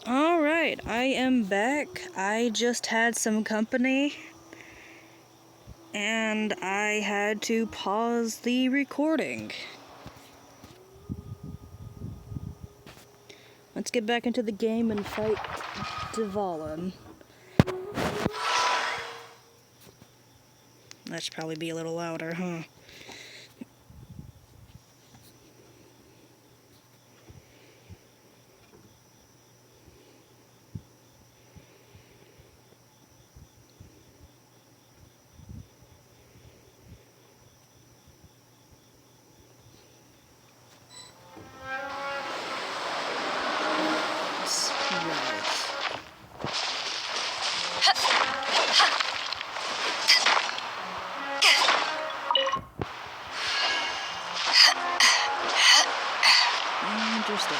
Alright, I am back. I just had some company and I had to pause the recording. Let's get back into the game and fight Dvalin. That should probably be a little louder, huh? Interesting.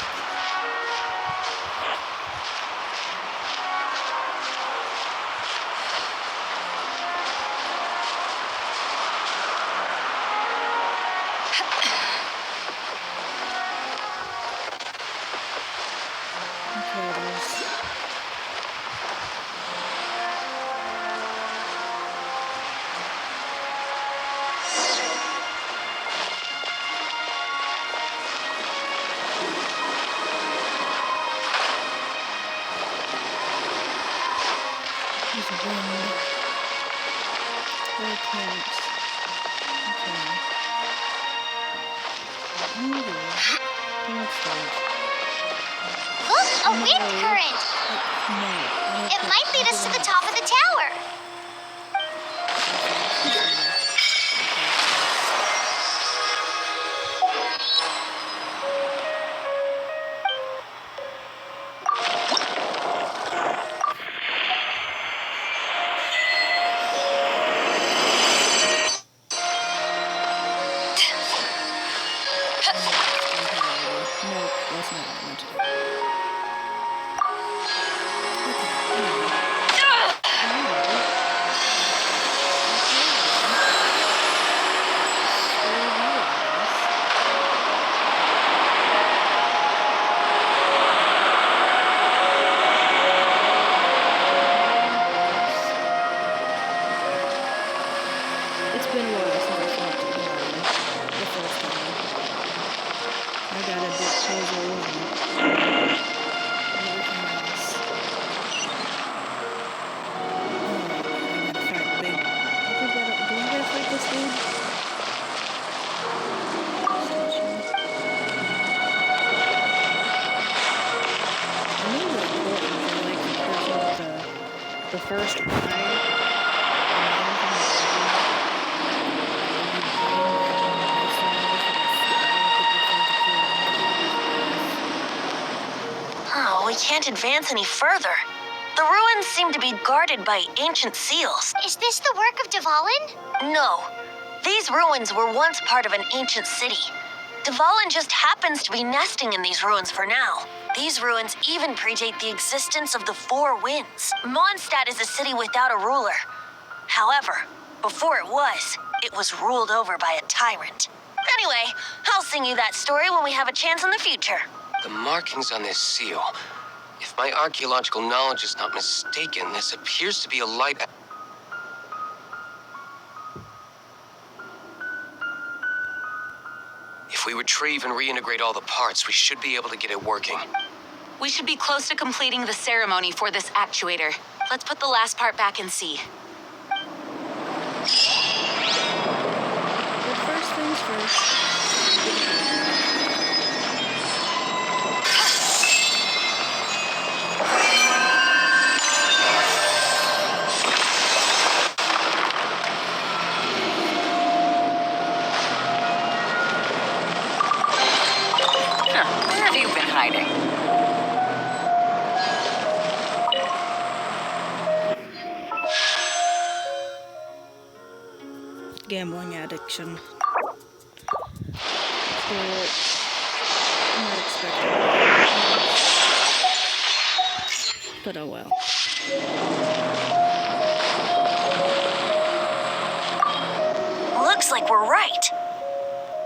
Look, a wind current! It might lead us to the top of the tower. The first Oh, we can't advance any further. The ruins seem to be guarded by ancient seals. Is this the work of Dvalin? No. These ruins were once part of an ancient city. Dvalin just happens to be nesting in these ruins for now. These ruins even predate the existence of the Four Winds. Mondstadt is a city without a ruler. However, before it was ruled over by a tyrant. Anyway, I'll sing you that story when we have a chance in the future. The markings on this seal. If my archaeological knowledge is not mistaken, this appears to be a light... If we retrieve and reintegrate all the parts, we should be able to get it working. We should be close to completing the ceremony for this actuator. Let's put the last part back and see. But first things first. Where have you been hiding? Gambling addiction. Not expecting. But oh well. Looks like we're right.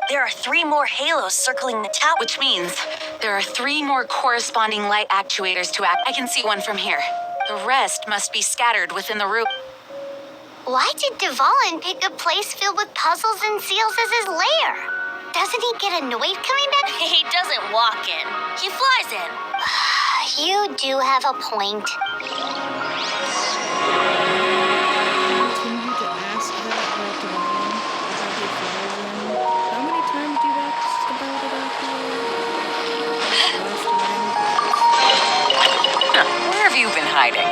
There are 3 more 4 halos circling the tower. Which means there are 3 more corresponding light actuators to act. I can see one from here. The rest must be scattered within the room. Why did Dvalin pick a place filled with puzzles and seals as his lair? Doesn't he get annoyed coming back? He doesn't walk in. He flies in. You do have a point. Continue to ask that about Dvalin, how he flies in. How many times do you ask about it after last time? Where have you been hiding?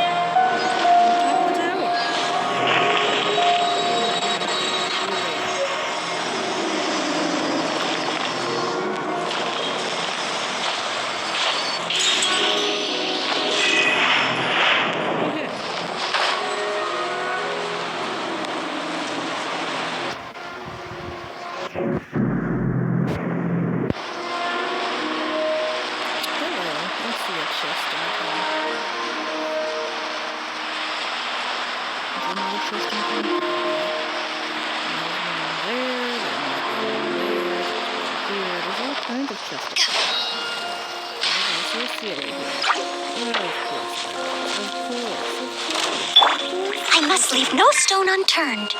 On top of the tower. Okay. Hello. I see a chest in the corner. Is there another chest in the corner? There's one there, there's one there, there's one here. There's all kinds of chests. There's also a ceiling here. Well, of course. I must leave no stone unturned.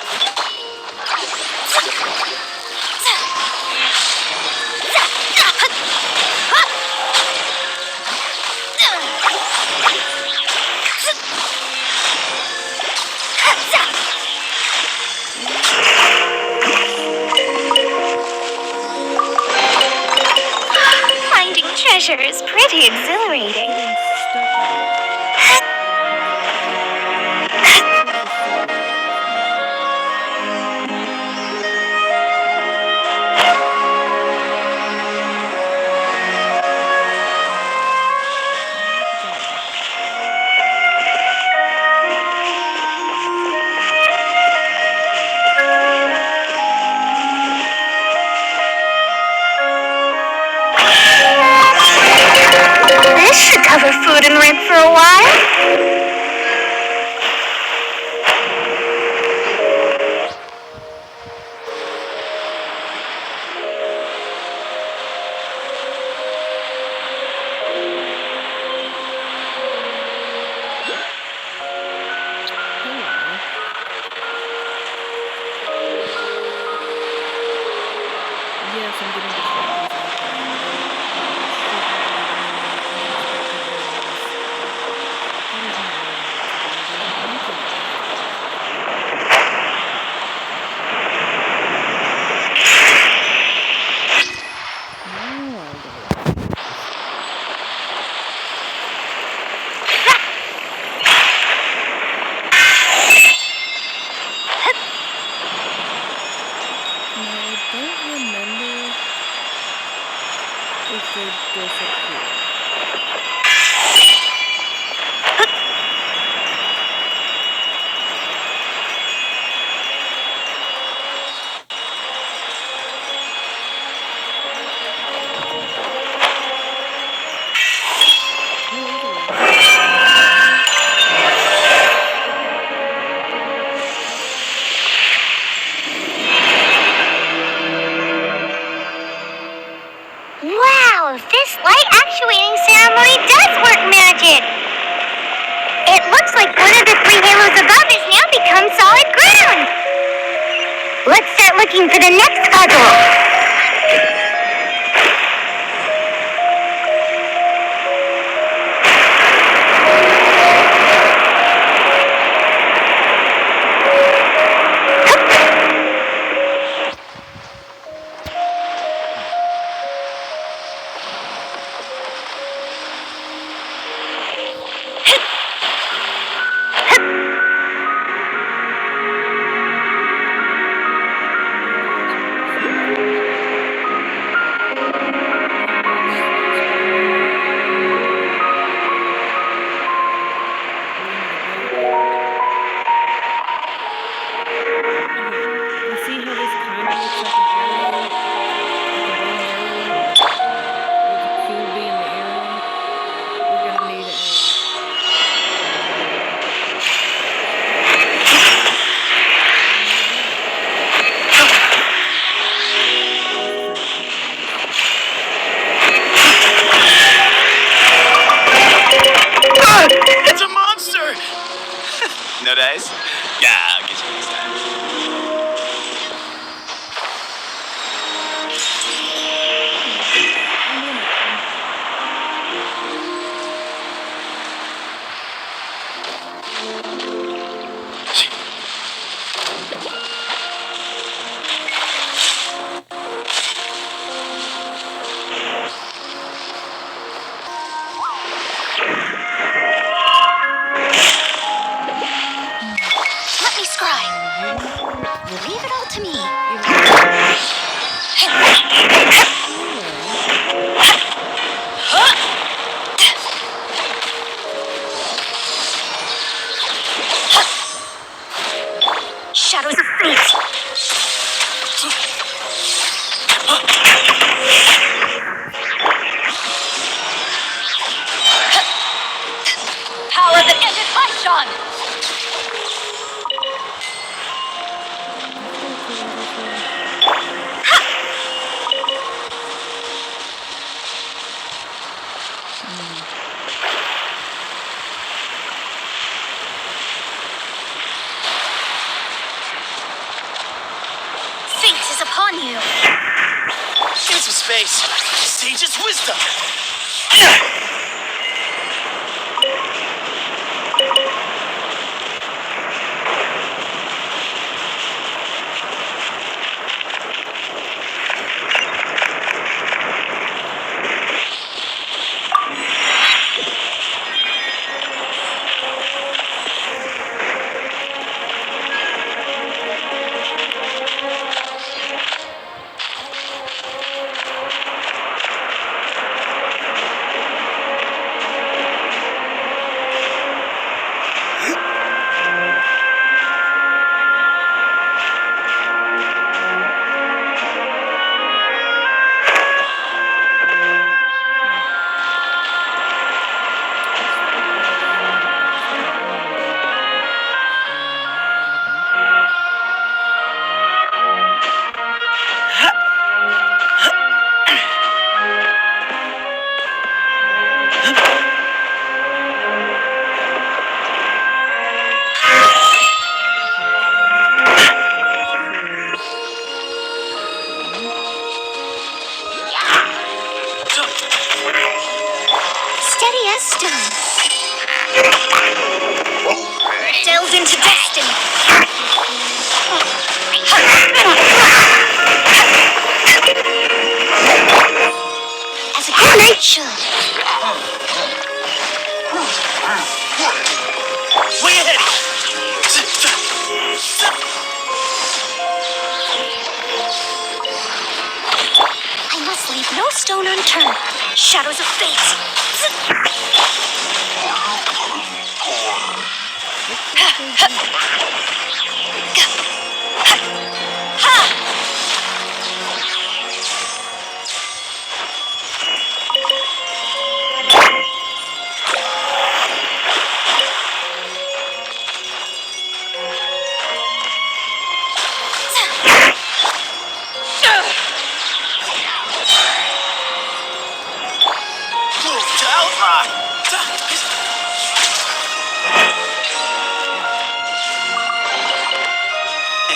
Finding treasure is pretty exhilarating. Getting stuck in it. This should cover food and rent for a while. Yes, I'm getting distracted. If they disappear. Wow, this light actuating ceremony does work magic. It looks like one of the 3 halos above has now become solid ground. Let's start looking for the next puzzle. No dice? Yeah, I'll get you next time. Let me scry. Leave it all to me. Shadows of fate. Power that ended Paishan! Fate is upon you. Give it some space. Sage's wisdom. Steady as stone. Delve into destiny. As a good knight should. Way ahead. I must leave no stone unturned. Shadows of fate.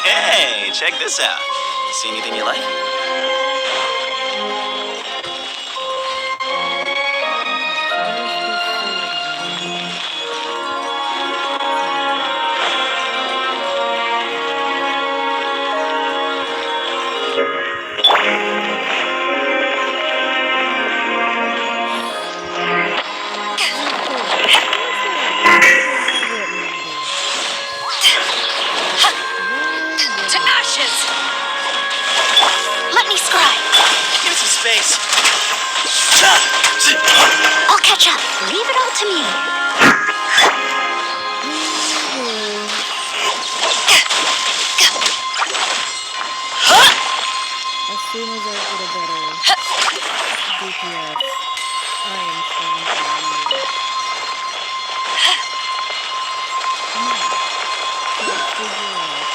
Hey, check this out. See anything you like? To ashes! Let me scry. Give it some space. I'll catch up. Leave it all to me. As soon as I get a better DPS, I am trying to figure out where the thing is.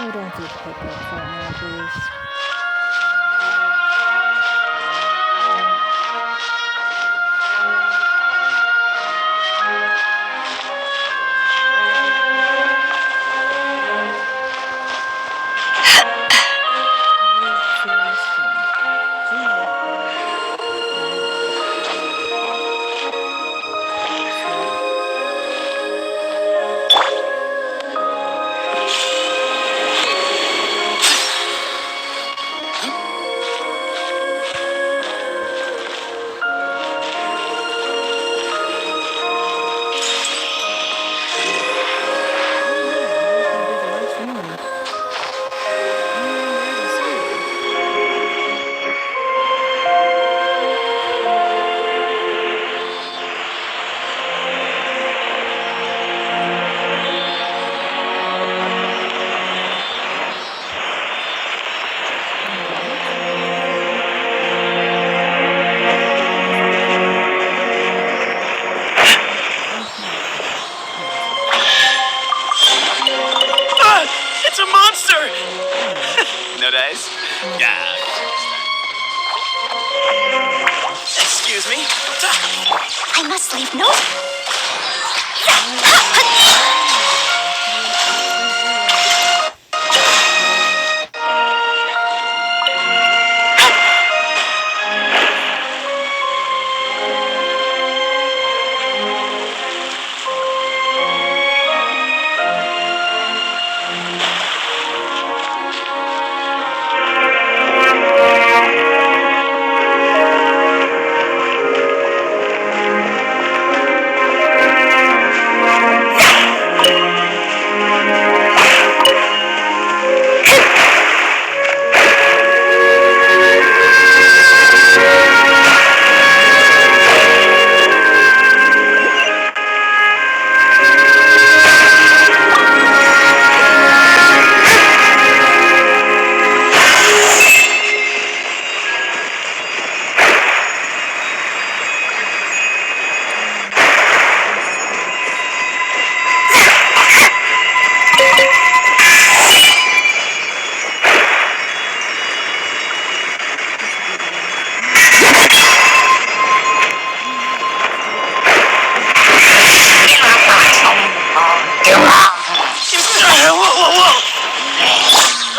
Hold on to the pickups right now, please. It's a monster! No dice? Yeah. Excuse me? I must leave no.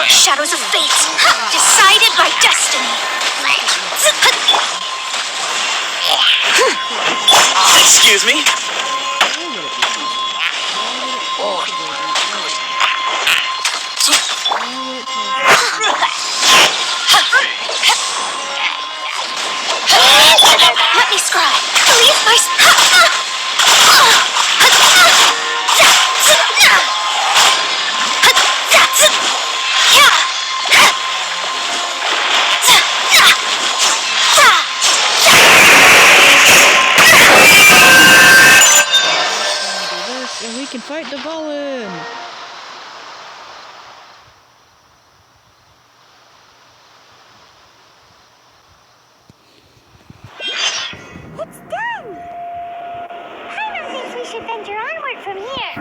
Shadows of fate, decided by destiny. Excuse me? Let me scry. Leave my. And we can fight the golem! It's done! Paimon thinks we should venture onward from here.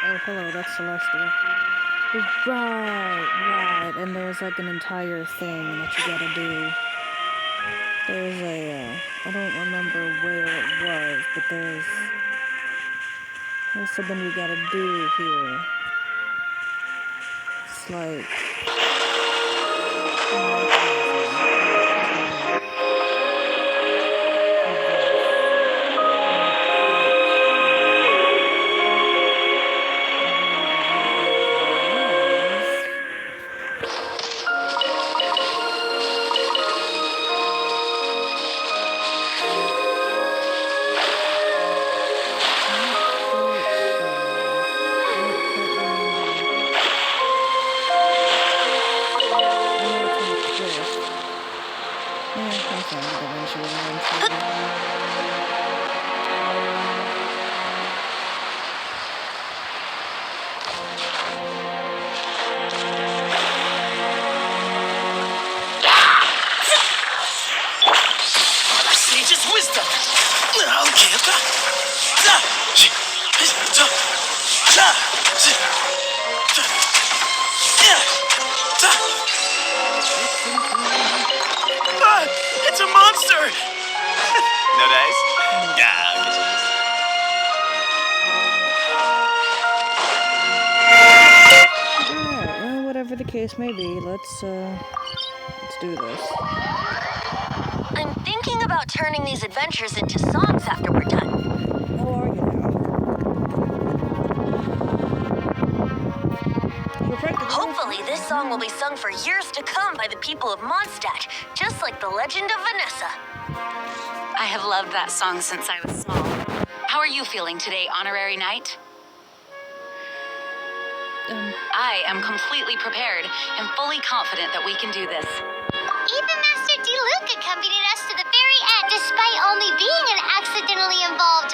Oh, hello, that's Celestia. Right. And there's like an entire thing that you gotta do. There's I don't remember where it was, but there's something you gotta do here. It's like... Sage's wisdom. It's a monster! No dice? Yeah, I'll get you this. Alright, well, whatever the case may be, let's do this. I'm thinking about turning these adventures into songs after we're done. How are you now? Hopefully, this song will be sung for years to come by the people of Mondstadt, just like the legend of Vanessa. I have loved that song since I was small. How are you feeling today, Honorary Knight? I am completely prepared and fully confident that we can do this. Even Master D-Luke accompanied us to the very end, despite only being an accidentally involved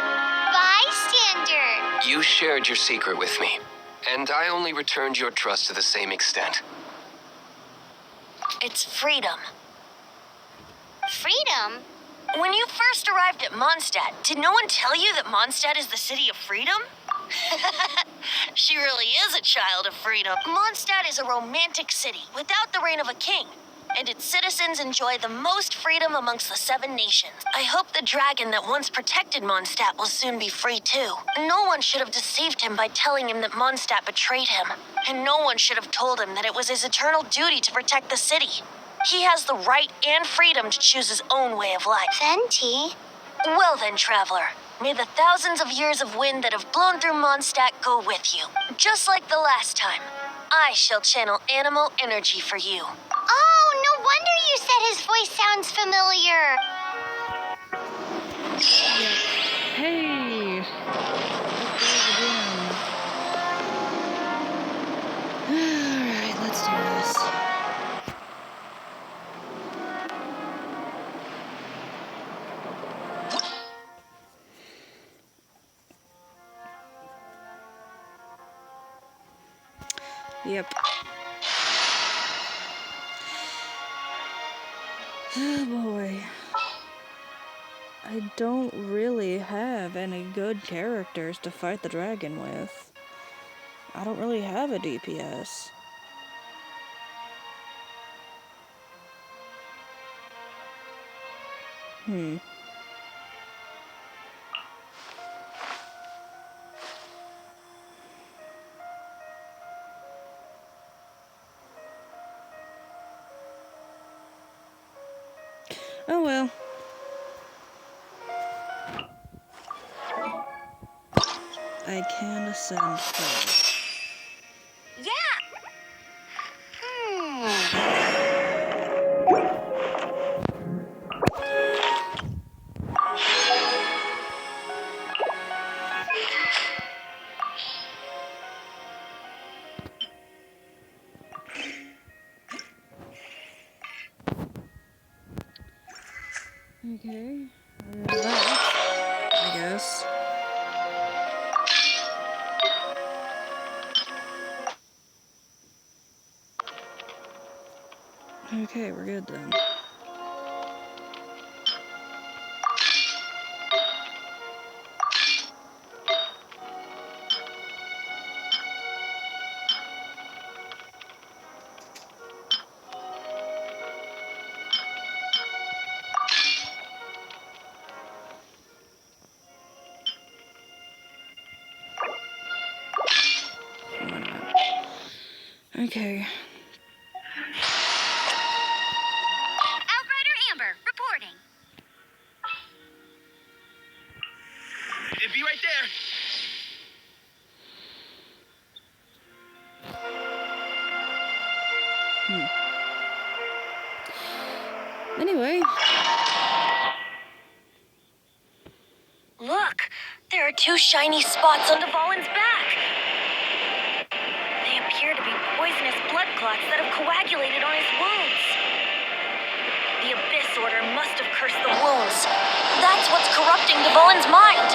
bystander. You shared your secret with me, and I only returned your trust to the same extent. It's freedom. Freedom? When you first arrived at Mondstadt, did no one tell you that Mondstadt is the city of freedom? She really is a child of freedom. Mondstadt is a romantic city without the reign of a king, and its citizens enjoy the most freedom amongst the 7 nations. I hope the dragon that once protected Mondstadt will soon be free too. No one should have deceived him by telling him that Mondstadt betrayed him, and no one should have told him that it was his eternal duty to protect the city. He has the right and freedom to choose his own way of life. Venti? Well then, traveler, may the thousands of years of wind that have blown through Mondstadt go with you. Just like the last time, I shall channel animal energy for you. Oh, no wonder you said his voice sounds familiar. Hey! Alright, let's do this. Yep. Oh boy. I don't really have any good characters to fight the dragon with. I don't really have a DPS. Oh well. I can ascend first. Yeah! Okay. That, I guess. Okay, we're good then. Why not? Okay. Outrider Amber, reporting. It'd be right there. Anyway. Look, there are 2 shiny spots on Dvalin's back. They appear to be poisonous blood clots that have coagulated on his wounds. The Abyss Order must have cursed the wounds. That's what's corrupting Dvalin's mind.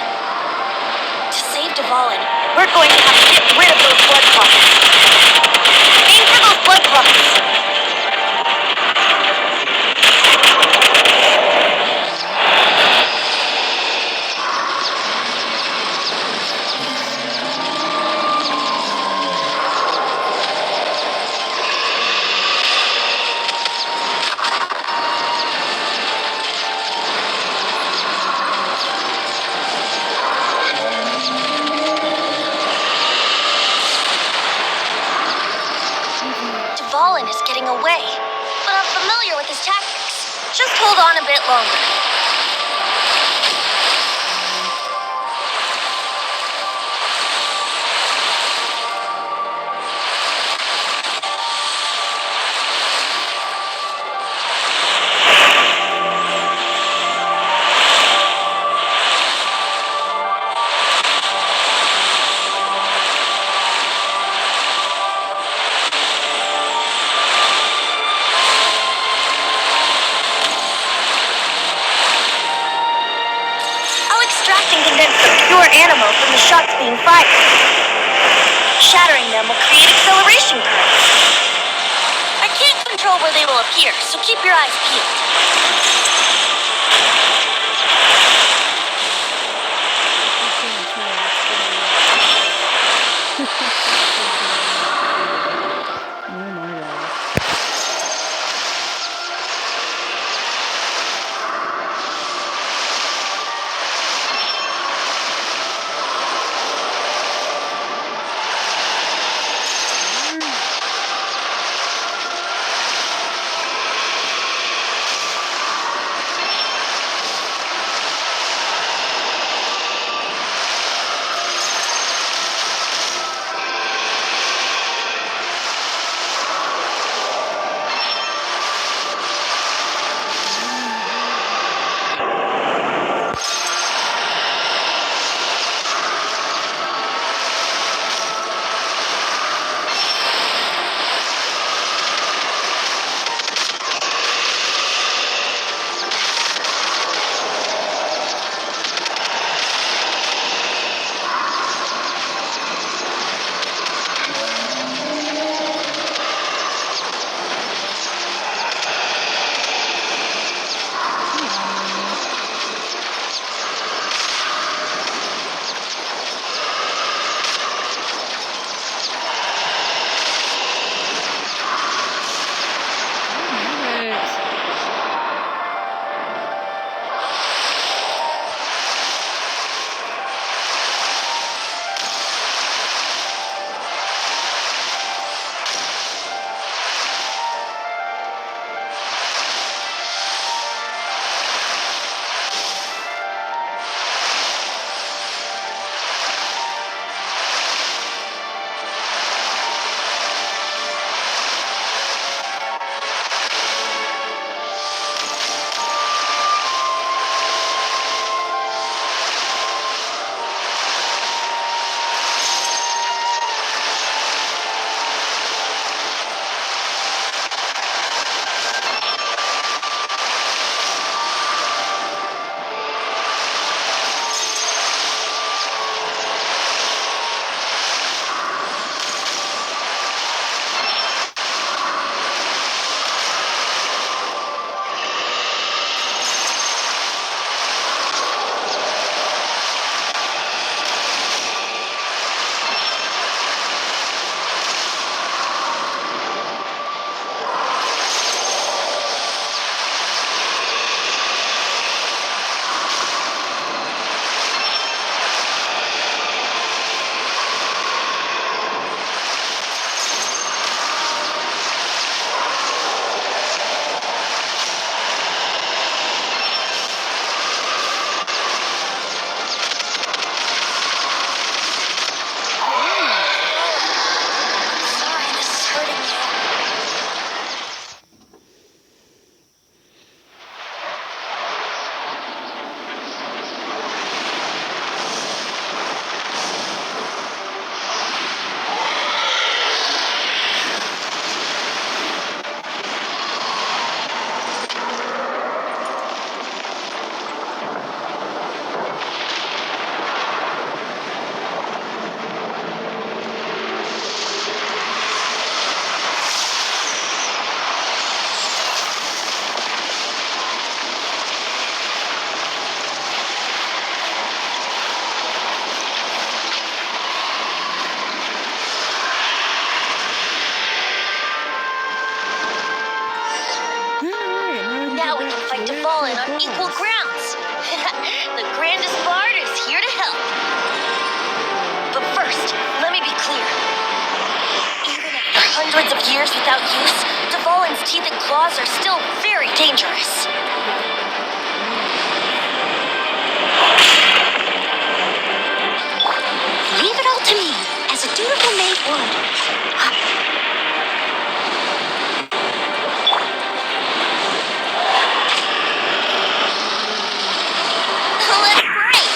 To save Dvalin, we're going to have to get rid of those blood clots. Dvalin is getting away, but I'm familiar with his tactics. Just hold on a bit longer. I'll extract and condense the pure animal from the shots being fired. Shattering them will create acceleration currents. I can't control where they will appear, so keep your eyes peeled. Oh my gosh. fight Dvalin on equal grounds. The grandest bard is here to help. But first, let me be clear. Even after hundreds of years without use, Dvalin's teeth and claws are still very dangerous. Leave it all to me, as a dutiful maid would. Let's break!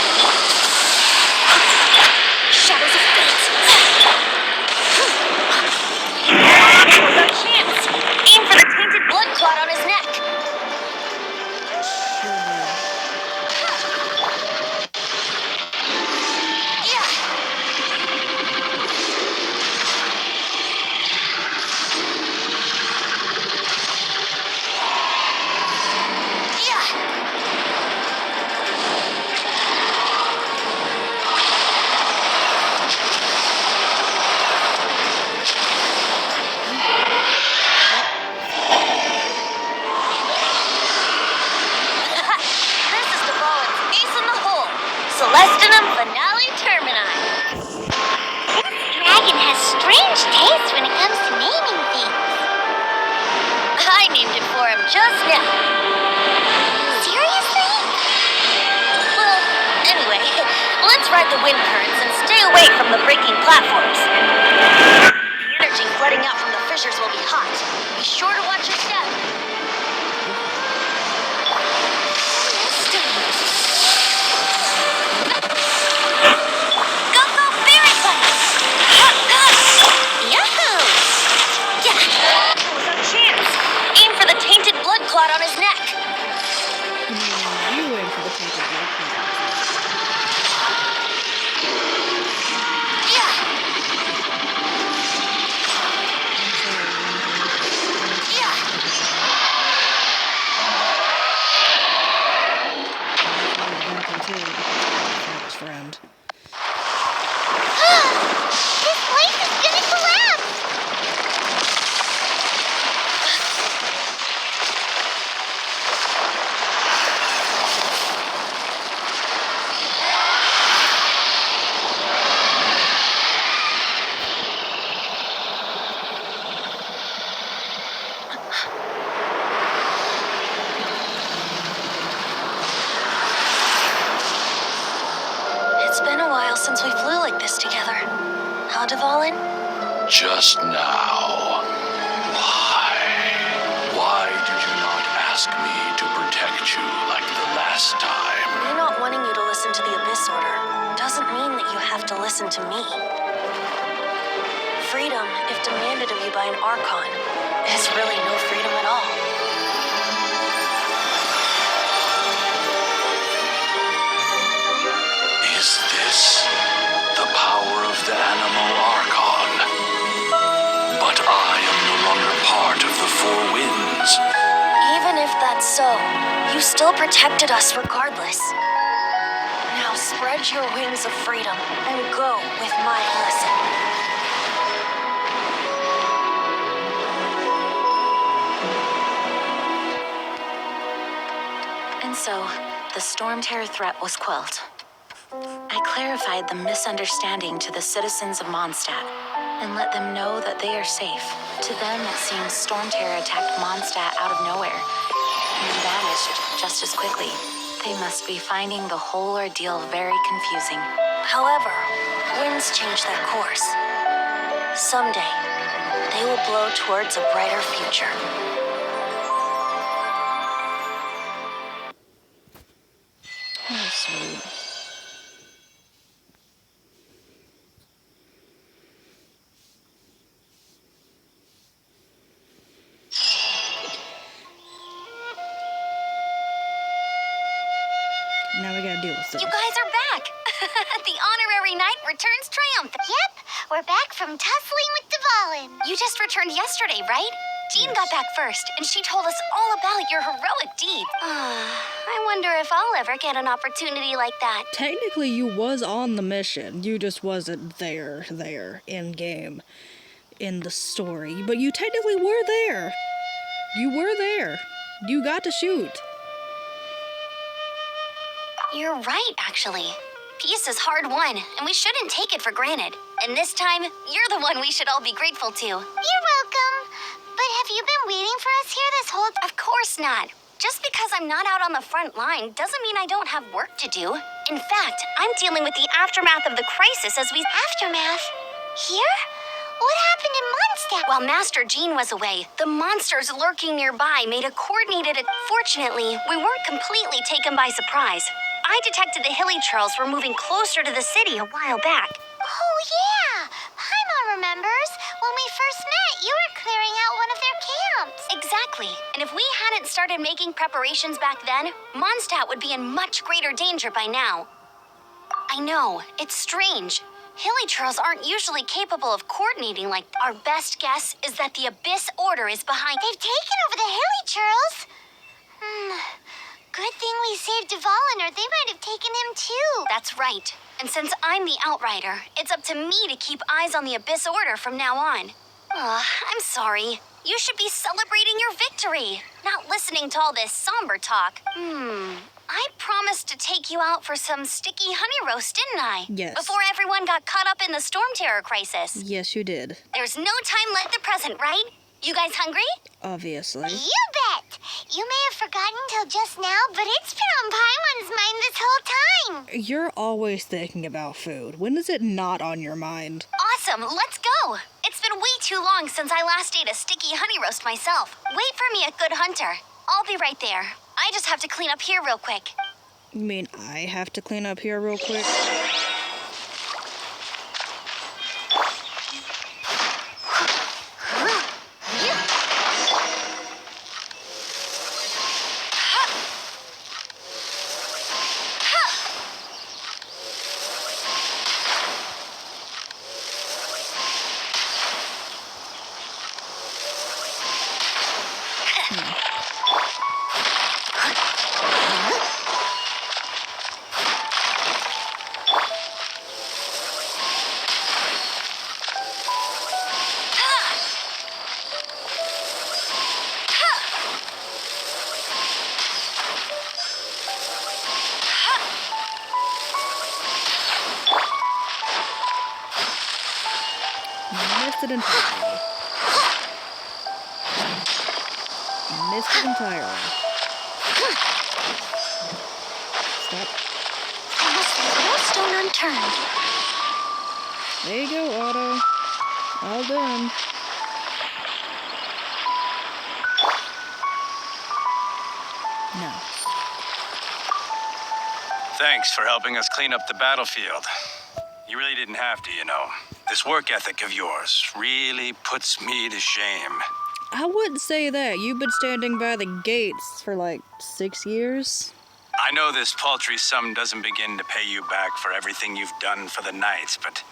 Shadows of fate! No chance! Aim for the tainted blood clot on his neck! Yeah! This is Dvalin's ace in the hole. Celestinum Finale Termini. Dragon has strange taste when it comes to naming things. I named it for him just now. Seriously? Well, anyway, let's ride the wind currents and stay away from the breaking platforms. The energy flooding out from the fissures will be hot. Be sure to watch your step. Go, go, Fairy Punch! Yahoo! Yeah! No chance! Aim for the tainted blood clot on his neck. You aim for the tainted blood clot. Yeah! Yeah! Friend. This place is gonna collapse! It's been a while since we flew like this together. Huh, Dvalin? Just now. Why? Why did you not ask me to protect you like the last time? Me not wanting you to listen to the Abyss Order doesn't mean that you have to listen to me. Freedom, if demanded of you by an Archon, is really no freedom at all. Is this the power of the Animal Archon? But I am no longer part of the Four Winds. Even if that's so, you still protected us regardless. Now spread your wings of freedom and go with my blessing. And so, the Storm Terror threat was quelled. I clarified the misunderstanding to the citizens of Mondstadt and let them know that they are safe. To them, it seems Storm Terror attacked Mondstadt out of nowhere and vanished just as quickly. They must be finding the whole ordeal very confusing. However, winds change their course. Someday, they will blow towards a brighter future. Oh, sweet. Now we gotta deal with this. You guys are back! The honorary knight returns triumphant. Yep, we're back from tussling with Dvalin. You just returned yesterday, right? Jean got back first, and she told us all about your heroic deed. I wonder if I'll ever get an opportunity like that. Technically, you was on the mission. You just wasn't there, in game, in the story. But you technically were there. You were there. You got to shoot. You're right, actually. Peace is hard won, and we shouldn't take it for granted. And this time, you're the one we should all be grateful to. You're welcome. But have you been waiting for us here this whole time? Of course not. Just because I'm not out on the front line doesn't mean I don't have work to do. In fact, I'm dealing with the aftermath of the crisis as we... Aftermath? Here? What happened in Mondstadt? While Master Jean was away, the monsters lurking nearby made a coordinated... Fortunately, we weren't completely taken by surprise. I detected the Hilly Churls were moving closer to the city a while back. Oh, yeah. Paimon remembers. When we first met, you were clearing out one of their camps. Exactly. And if we hadn't started making preparations back then, Mondstadt would be in much greater danger by now. I know, it's strange. Hilly Churls aren't usually capable of coordinating like... Our best guess is that the Abyss Order is behind... They've taken over the Hilly Churls. Good thing we saved Dvalin, or they might have taken him too. That's right. And since I'm the Outrider, it's up to me to keep eyes on the Abyss Order from now on. I'm sorry. You should be celebrating your victory, not listening to all this somber talk. I promised to take you out for some sticky honey roast, didn't I? Yes. Before everyone got caught up in the storm terror crisis. Yes, you did. There's no time like the present, right? You guys hungry? Obviously. You bet. You may have forgotten till just now, but it's been on Paimon's mind this whole time. You're always thinking about food. When is it not on your mind? Awesome, let's go. It's been way too long since I last ate a sticky honey roast myself. Wait for me at Good Hunter. I'll be right there. I just have to clean up here real quick. You mean I have to clean up here real quick? Missed it entirely. Missed it entirely. Stop. I must leave no stone unturned. There you go, Otto. All done. No. Thanks for helping us clean up the battlefield. You really didn't have to, you know. This work ethic of yours really puts me to shame. I wouldn't say that. You've been standing by the gates for like 6 years. I know this paltry sum doesn't begin to pay you back for everything you've done for the Knights, but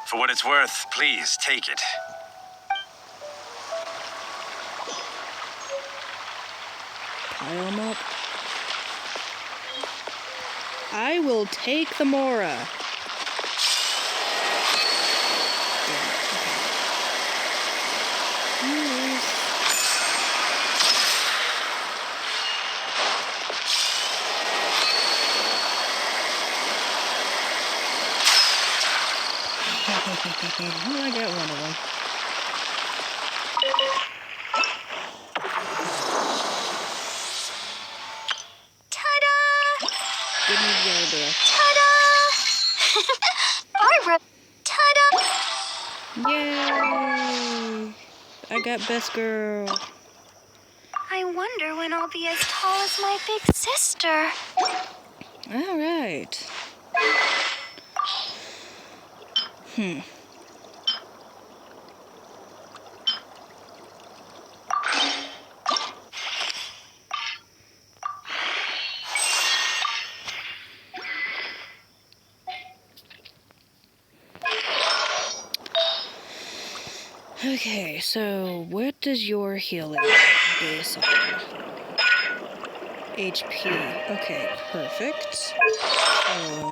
for what it's worth, please take it. Pile 'em up. I will take the Mora. Well, I got one of them. Ta-da! Give me the idea. Ta-da! Barbara! Ta-da! Yay! I got best girl. I wonder when I'll be as tall as my big sister. All right. Okay, so what does your healing base on? HP. Okay, perfect. So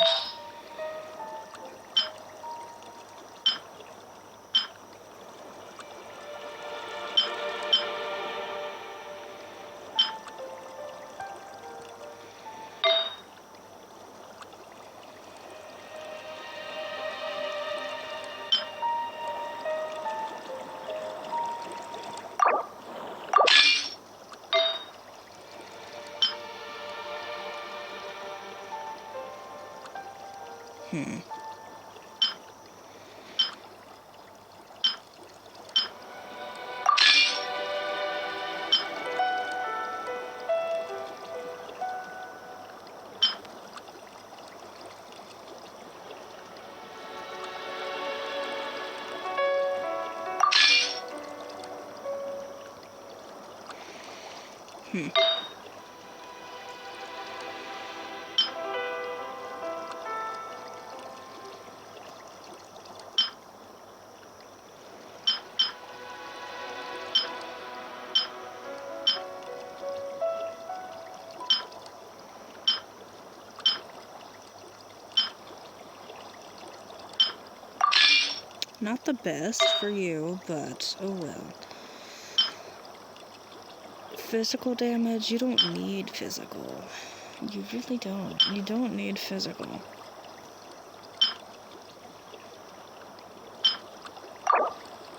Not the best for you, but oh well. Physical damage, you don't need physical. You really don't. You don't need physical.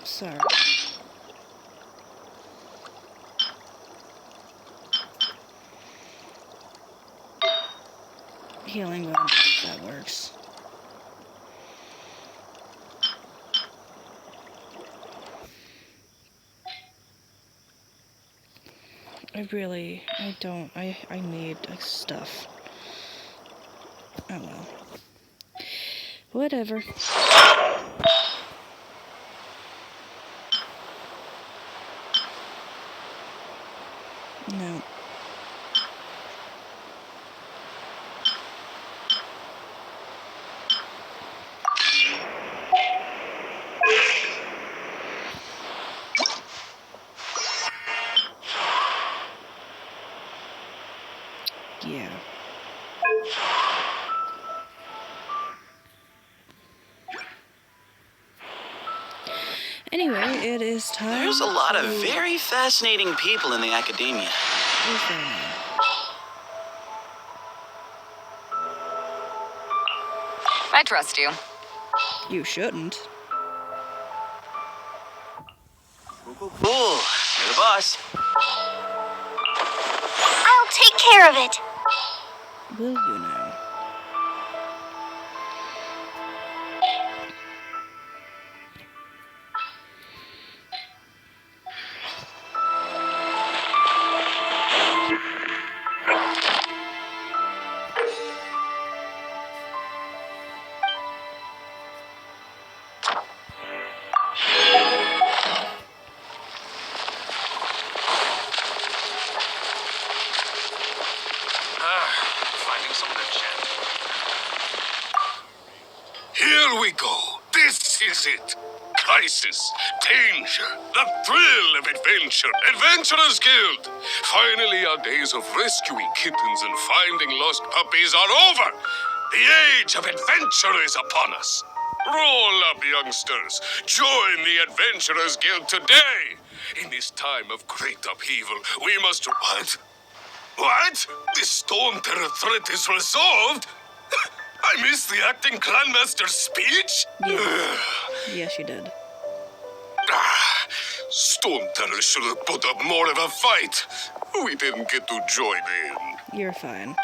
Sorry. Healing wound, that works. I need stuff. Oh well. Whatever. No. Yeah. Anyway, it is time. There's a lot of very fascinating people in the academia. I trust you. You shouldn't. Cool. You're the boss. I'll take care of it. Will you now? Finding some good shit. Here we go. This is it. Crisis, danger, the thrill of adventure. Adventurers Guild. Finally, our days of rescuing kittens and finding lost puppies are over. The age of adventure is upon us. Roll up, youngsters. Join the Adventurers Guild today. In this time of great upheaval, we must... What? What? The Storm Terror threat is resolved? I missed the acting clanmaster's speech? Yes. Yes, you did. Storm Terror should have put up more of a fight. We didn't get to join in. You're fine.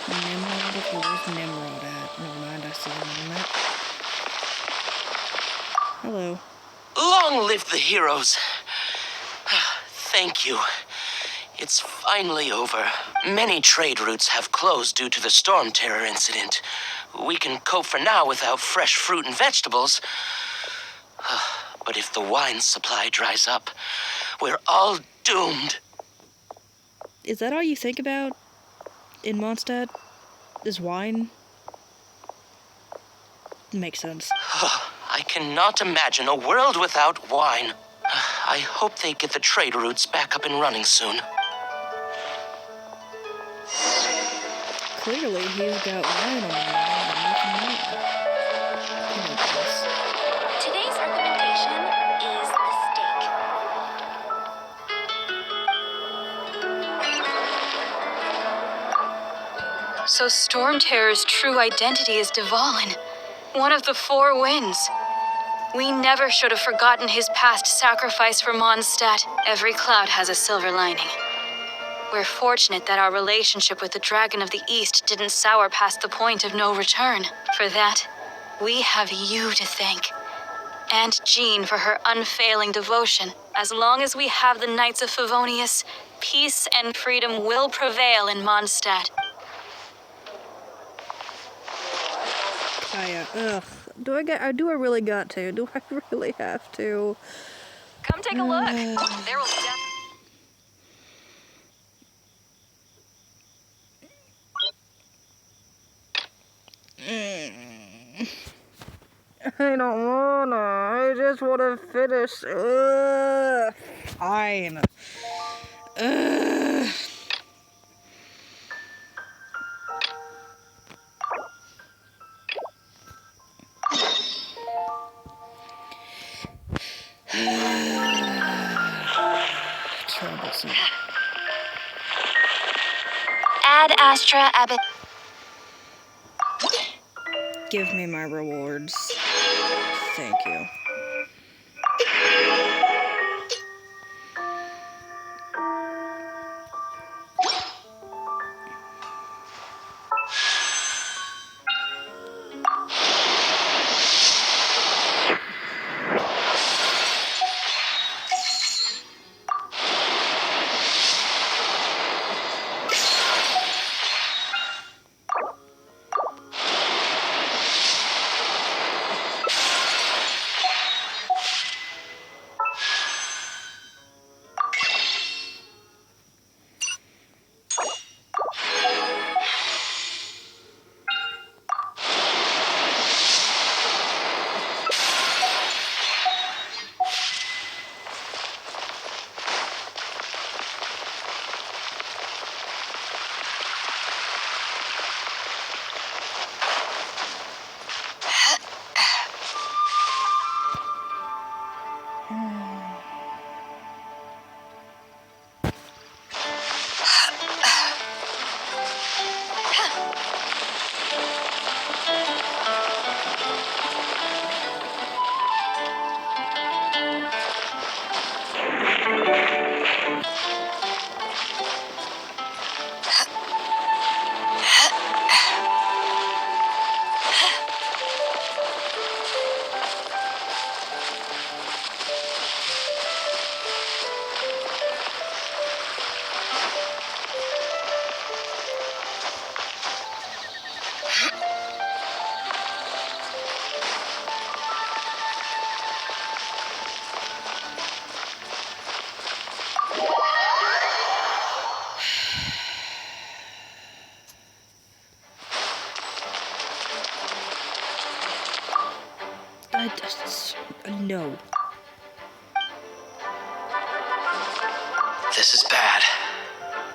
Nimrod, if you was Nimrod at. Never mind, I see him on that. Hello. Long live the heroes. Thank you. It's finally over. Many trade routes have closed due to the Storm Terror incident. We can cope for now without fresh fruit and vegetables. But if the wine supply dries up, we're all doomed. Is that all you think about in Mondstadt? Is wine? Makes sense. I cannot imagine a world without wine. I hope they get the trade routes back up and running soon. Clearly, he's got wine on the mind. Today's recommendation is the steak. So Storm Terror's true identity is Dvalin, one of the four winds. We never should have forgotten his past sacrifice for Mondstadt. Every cloud has a silver lining. We're fortunate that our relationship with the Dragon of the East didn't sour past the point of no return. For that, we have you to thank. And Jean for her unfailing devotion. As long as we have the Knights of Favonius, peace and freedom will prevail in Mondstadt. Kaya, ugh. Do I really got to? Do I really have to? Come take a look. There will definitely... I don't wanna. I just wanna finish. Ugh. Fine. Ugh. Troublesome. Ad Astra Abbot. Give me my rewards. Thank you. No. This is bad.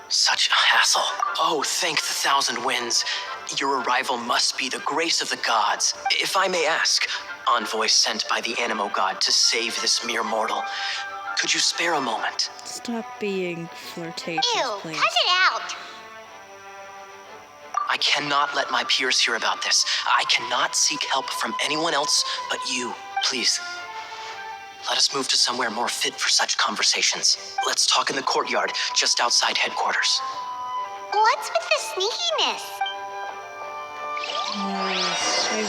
Such a hassle. Oh, thank the thousand winds. Your arrival must be the grace of the gods. If I may ask, envoy sent by the Animo god to save this mere mortal, could you spare a moment? Stop being flirtatious, Ew, please. cut it out. I cannot let my peers hear about this. I cannot seek help from anyone else but you. Please, let us move to somewhere more fit for such conversations. Let's talk in the courtyard, just outside headquarters. What's with the sneakiness? I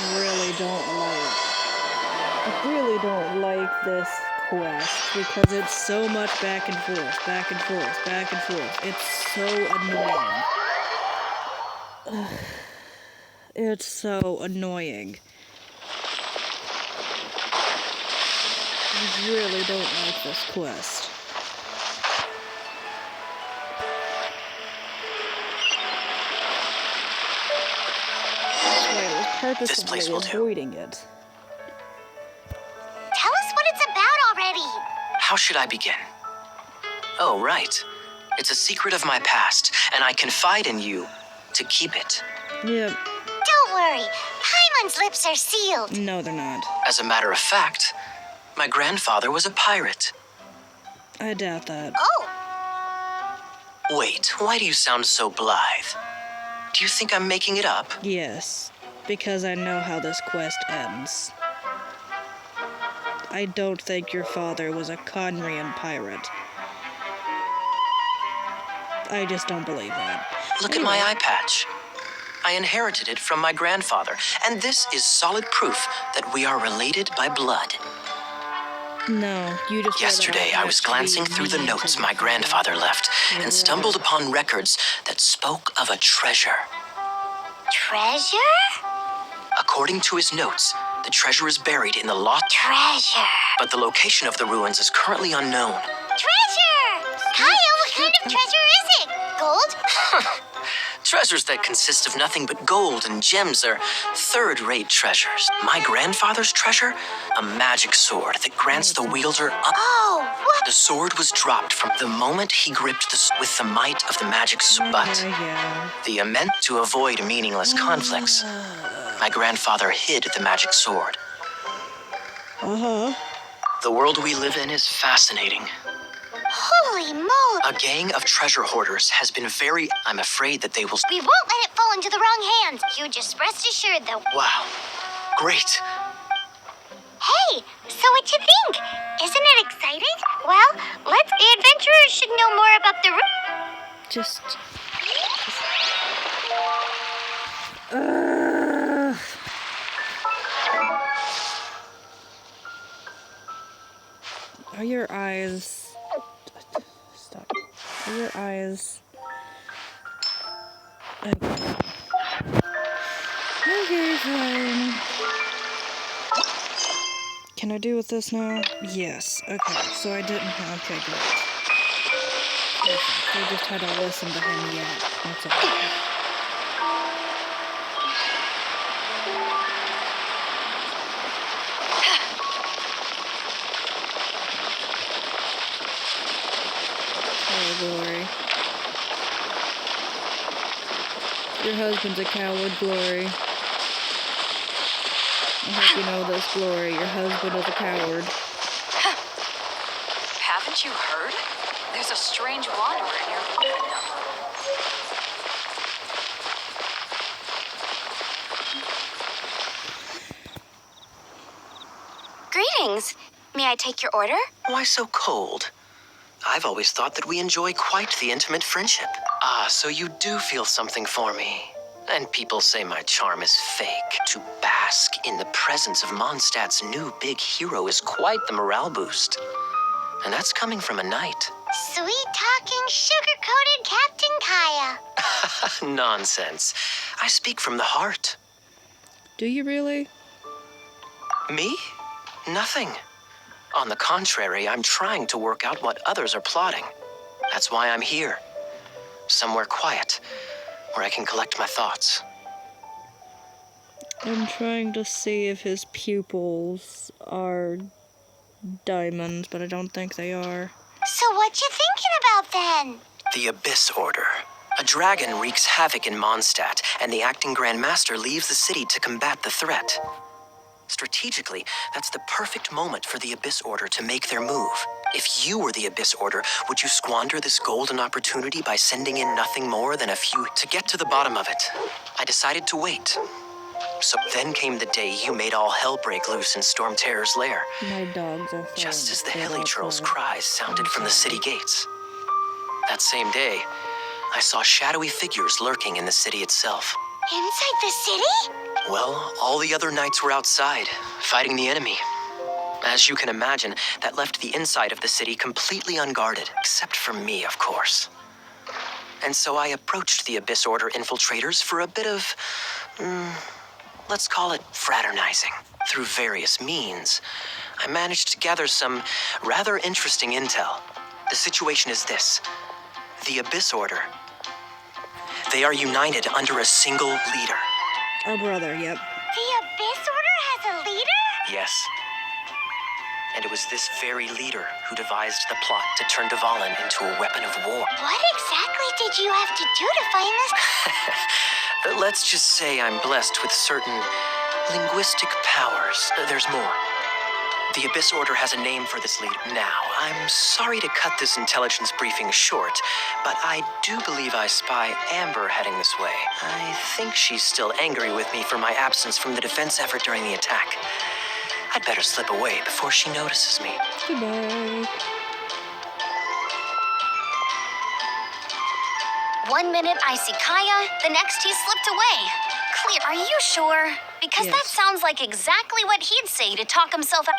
really don't like this quest because it's so much back and forth, back and forth, back and forth. It's so annoying. Ugh. It's so annoying. I really don't like this quest. I was purposely avoiding it. Tell us what it's about already. How should I begin? Oh, right. It's a secret of my past, and I confide in you to keep it. Yep. Don't worry. Paimon's lips are sealed. No, they're not. As a matter of fact, my grandfather was a pirate. I doubt that. Oh, Wait, why do you sound so blithe? Do you think I'm making it up? Yes, because I know how this quest ends. I don't think your father was a Conrian pirate. I just don't believe that. Look at my eye patch. I inherited it from my grandfather, and this is solid proof that we are related by blood. No, you just. Yesterday, I was glancing through the notes my grandfather left and stumbled upon records that spoke of a treasure. Treasure? According to his notes, the treasure is buried in the lost... Treasure. But the location of the ruins is currently unknown. Treasure! Kaya, what kind of treasure is it? Gold? Treasures that consist of nothing but gold and gems are third-rate treasures. My grandfather's treasure? A magic sword that grants the wielder... Oh, what? The sword was dropped from the moment he gripped with the might of the magic sword. But the immense to avoid meaningless conflicts. My grandfather hid the magic sword. The world we live in is fascinating. Holy moly! A gang of treasure hoarders has been very... I'm afraid that they will... We won't let it fall into the wrong hands. You just rest assured that... Wow. Great. Hey, so what you think? Isn't it exciting? Well, the adventurers should know more about the Just. Are your eyes... Stop. Are your eyes... Okay, fine. Can I do with this now? Yes. Okay, so I didn't... Okay, great. Perfect. I just had to listen to him yet. That's all. Oh, Glory. Your husband's a coward, Glory. I hope you know this, Glory. Your husband is a coward. Haven't you heard? There's a strange wanderer in your wood. Greetings. May I take your order? Why so cold? I've always thought that we enjoy quite the intimate friendship. Ah, so you do feel something for me. And people say my charm is fake. To bask in the presence of Mondstadt's new big hero is quite the morale boost. And that's coming from a knight. sweet-talking, sugar-coated Captain Kaya. Nonsense. I speak from the heart. Do you really? Me? Nothing. On the contrary, I'm trying to work out what others are plotting. That's why I'm here. Somewhere quiet, where I can collect my thoughts. I'm trying to see if his pupils are diamonds, but I don't think they are. So what you thinking about then? The Abyss Order. A dragon wreaks havoc in Mondstadt, and the acting Grand Master leaves the city to combat the threat. Strategically, that's the perfect moment for the Abyss Order to make their move. If you were the Abyss Order, would you squander this golden opportunity by sending in nothing more than a few? To get to the bottom of it, I decided to wait. So then came the day you made all hell break loose in Storm Terror's lair. My dogs are Just as the Hilly Churl's cries sounded from the city gates. That same day, I saw shadowy figures lurking in the city itself. Inside the city? Well, all the other knights were outside, fighting the enemy. As you can imagine, that left the inside of the city completely unguarded, except for me, of course. And so I approached the Abyss Order infiltrators for a bit of, let's call it fraternizing. Through various means, I managed to gather some rather interesting intel. The situation is this. The Abyss Order. They are united under a single leader. Our brother, yep. The Abyss Order has a leader? Yes. And it was this very leader who devised the plot to turn Dvalin into a weapon of war. What exactly did you have to do to find this? Let's just say I'm blessed with certain linguistic powers. There's more. The Abyss Order has a name for this leader. Now, I'm sorry to cut this intelligence briefing short, but I do believe I spy Amber heading this way. I think she's still angry with me for my absence from the defense effort during the attack. I'd better slip away before she notices me. Goodbye. 1 minute I see Kaya, the next he slipped away. Clear. Are you sure? Because that sounds like exactly what he'd say to talk himself out.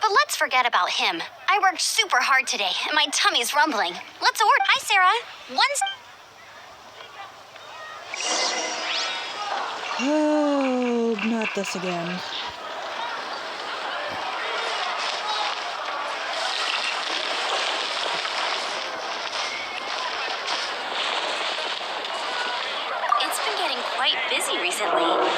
But let's forget about him. I worked super hard today, and my tummy's rumbling. Let's order. Hi, Sarah. Oh, not this again. It's been getting quite busy recently.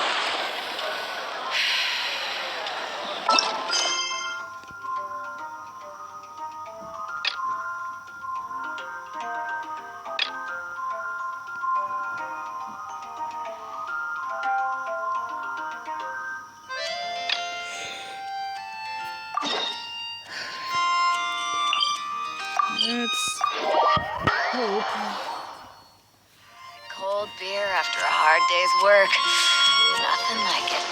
Let's hope. Cold beer after a hard day's work. Nothing like it.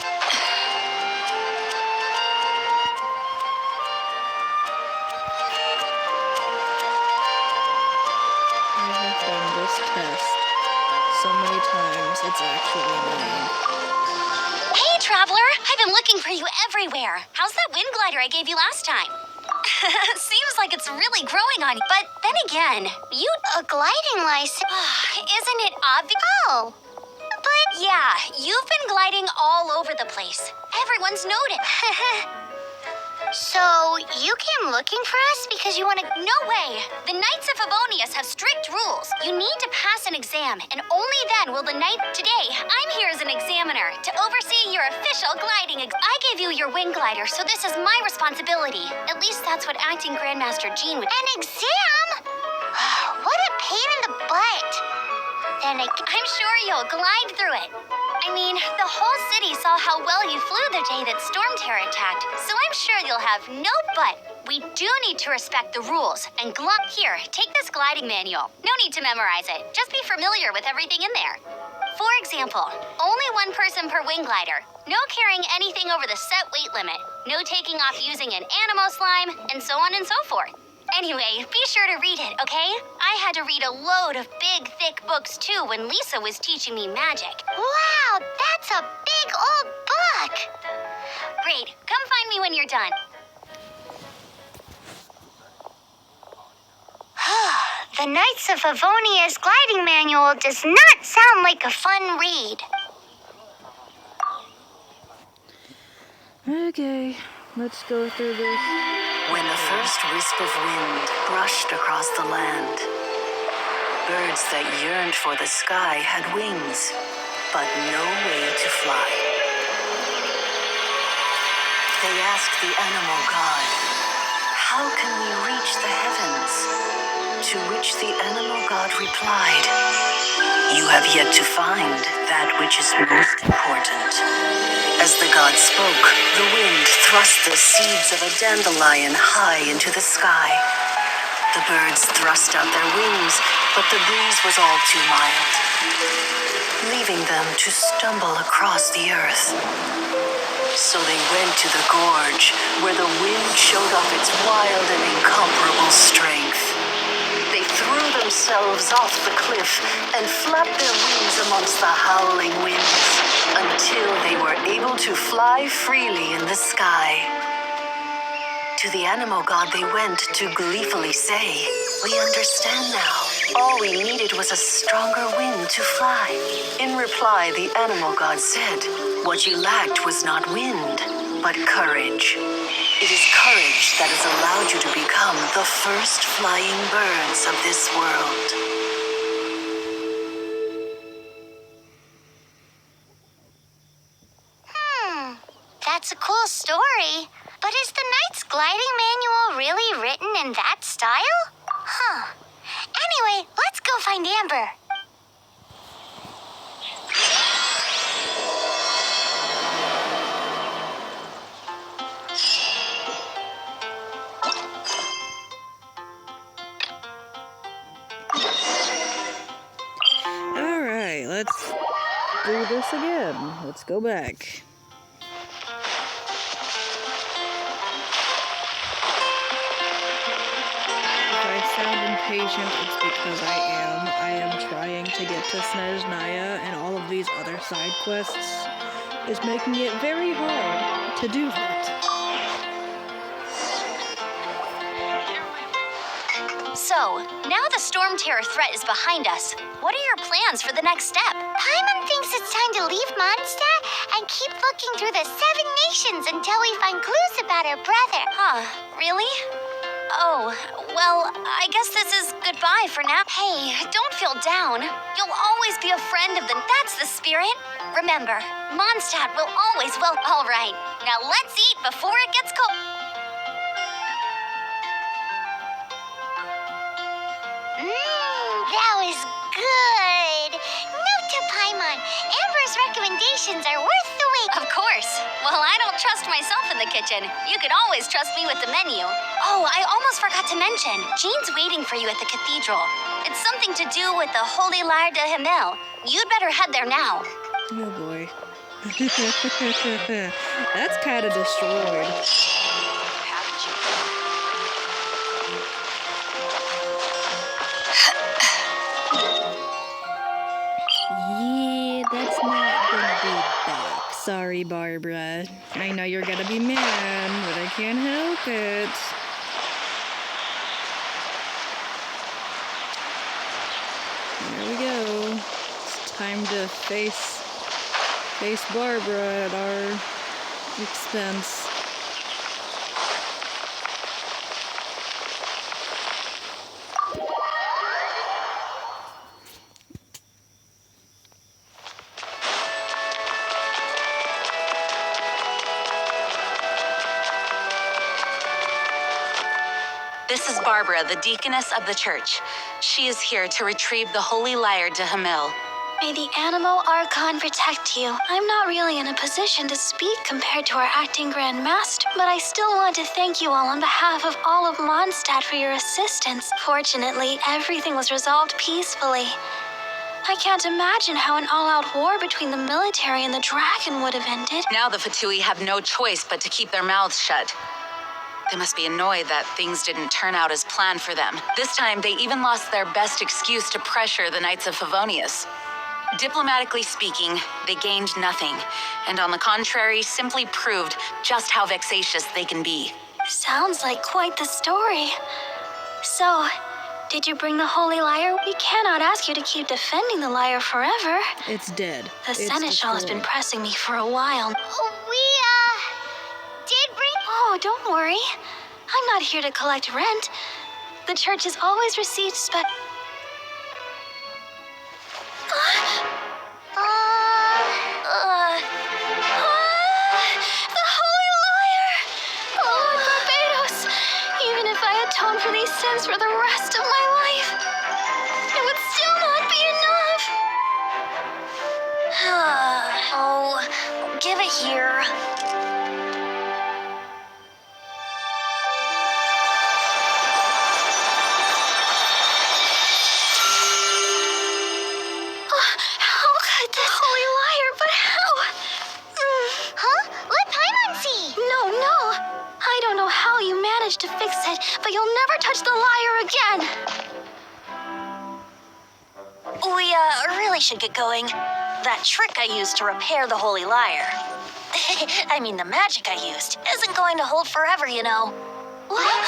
I have done this test so many times, it's actually annoying. Hey, Traveler! I've been looking for you everywhere. How's that wind glider I gave you last time? Seems like it's really growing on you. But then again, a gliding license. Isn't it obvious? Oh. But yeah, you've been gliding all over the place. Everyone's noticed. So, you came looking for us because you want to... No way! The Knights of Favonius have strict rules. You need to pass an exam, and only then will the knight... Today, I'm here as an examiner to oversee your official gliding I gave you your wing glider, so this is my responsibility. At least that's what acting Grandmaster Jean would... An exam? What a pain in the butt. Then I'm sure you'll glide through it. I mean, the whole city saw how well you flew the day that Storm Terror attacked, so I'm sure you'll have no but. We do need to respect the rules, and here, take this gliding manual. No need to memorize it, just be familiar with everything in there. For example, only one person per wing glider, no carrying anything over the set weight limit, no taking off using an animo slime, and so on and so forth. Anyway, be sure to read it, okay? I had to read a load of big, thick books too when Lisa was teaching me magic. Wow, that's a big old book! Great, come find me when you're done. The Knights of Favonia's gliding manual does not sound like a fun read. Okay, let's go through this. When the first wisp of wind brushed across the land, birds that yearned for the sky had wings, but no way to fly. They asked the animal god, "How can we reach the heavens?" To which the animal god replied, "You have yet to find that which is most important." As the god spoke, the wind thrust the seeds of a dandelion high into the sky. The birds thrust out their wings, but the breeze was all too mild, leaving them to stumble across the earth. So they went to the gorge, where the wind showed off its wild and incomparable strength. They threw themselves off the cliff and flapped their wings amongst the howling winds until they were able to fly freely in the sky. To the animal god they went to gleefully say, "We understand now. All we needed was a stronger wind to fly." In reply, the animal god said, "What you lacked was not wind, but courage. It is courage that has allowed you to become the first flying birds of this world." That's a cool story. But is the Knight's gliding manual really written in that style? Anyway, let's go find Amber. Alright, let's do this again. Let's go back. If I sound impatient, it's because I am. I am trying to get to Snezhnaya, and all of these other side quests is making it very hard to do that. So, now the Storm Terror threat is behind us. What are your plans for the next step? Paimon thinks it's time to leave Mondstadt and keep looking through the 7 nations until we find clues about her brother. Huh, really? Oh, well, I guess this is goodbye for now. Hey, don't feel down. You'll always be a friend of the... That's the spirit. Remember, Mondstadt will always All right, now let's eat before it gets cold. That was good. Note to Paimon, Amber's recommendations are worth the wait. Of course. Well, I don't trust myself in the kitchen. You can always trust me with the menu. Oh, I almost forgot to mention. Jean's waiting for you at the cathedral. It's something to do with the Holy Lyre de Himmel. You'd better head there now. Oh boy. That's kind of destroyed. Yeah, that's not gonna be back. Sorry, Barbara. I know you're gonna be mad, but I can't help it. There we go. It's time to face Barbara at our expense. This is Barbara, the deaconess of the church. She is here to retrieve the Holy Lyre de Himmel. May the Animal Archon protect you. I'm not really in a position to speak compared to our acting Grand Master, but I still want to thank you all on behalf of all of Mondstadt for your assistance. Fortunately, everything was resolved peacefully. I can't imagine how an all-out war between the military and the dragon would have ended. Now the Fatui have no choice but to keep their mouths shut. They must be annoyed that things didn't turn out as planned for them. This time, they even lost their best excuse to pressure the Knights of Favonius. Diplomatically speaking, they gained nothing, and on the contrary, simply proved just how vexatious they can be. Sounds like quite the story. So, did you bring the Holy Lyre? We cannot ask you to keep defending the lyre forever. It's dead. The It's Seneschal has been destroyed. pressing me for a while. Oh, we, did bring... Oh, don't worry. I'm not here to collect rent. The church has always received the Holy Lyre! Lord Barbados! Even if I atone for these sins for the rest of my life, it would still not be enough. Oh, give it here. How could the Holy Lyre, but how? Huh? Let Paimon see! No. I don't know how you managed to fix it, but you'll never touch the lyre again. We, really should get going. That trick I used to repair the Holy Lyre. I mean, the magic I used isn't going to hold forever, you know. What?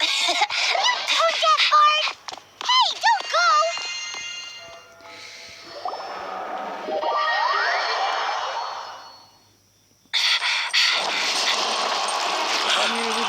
Oh, Death Bard! Hey, don't go! Here we go.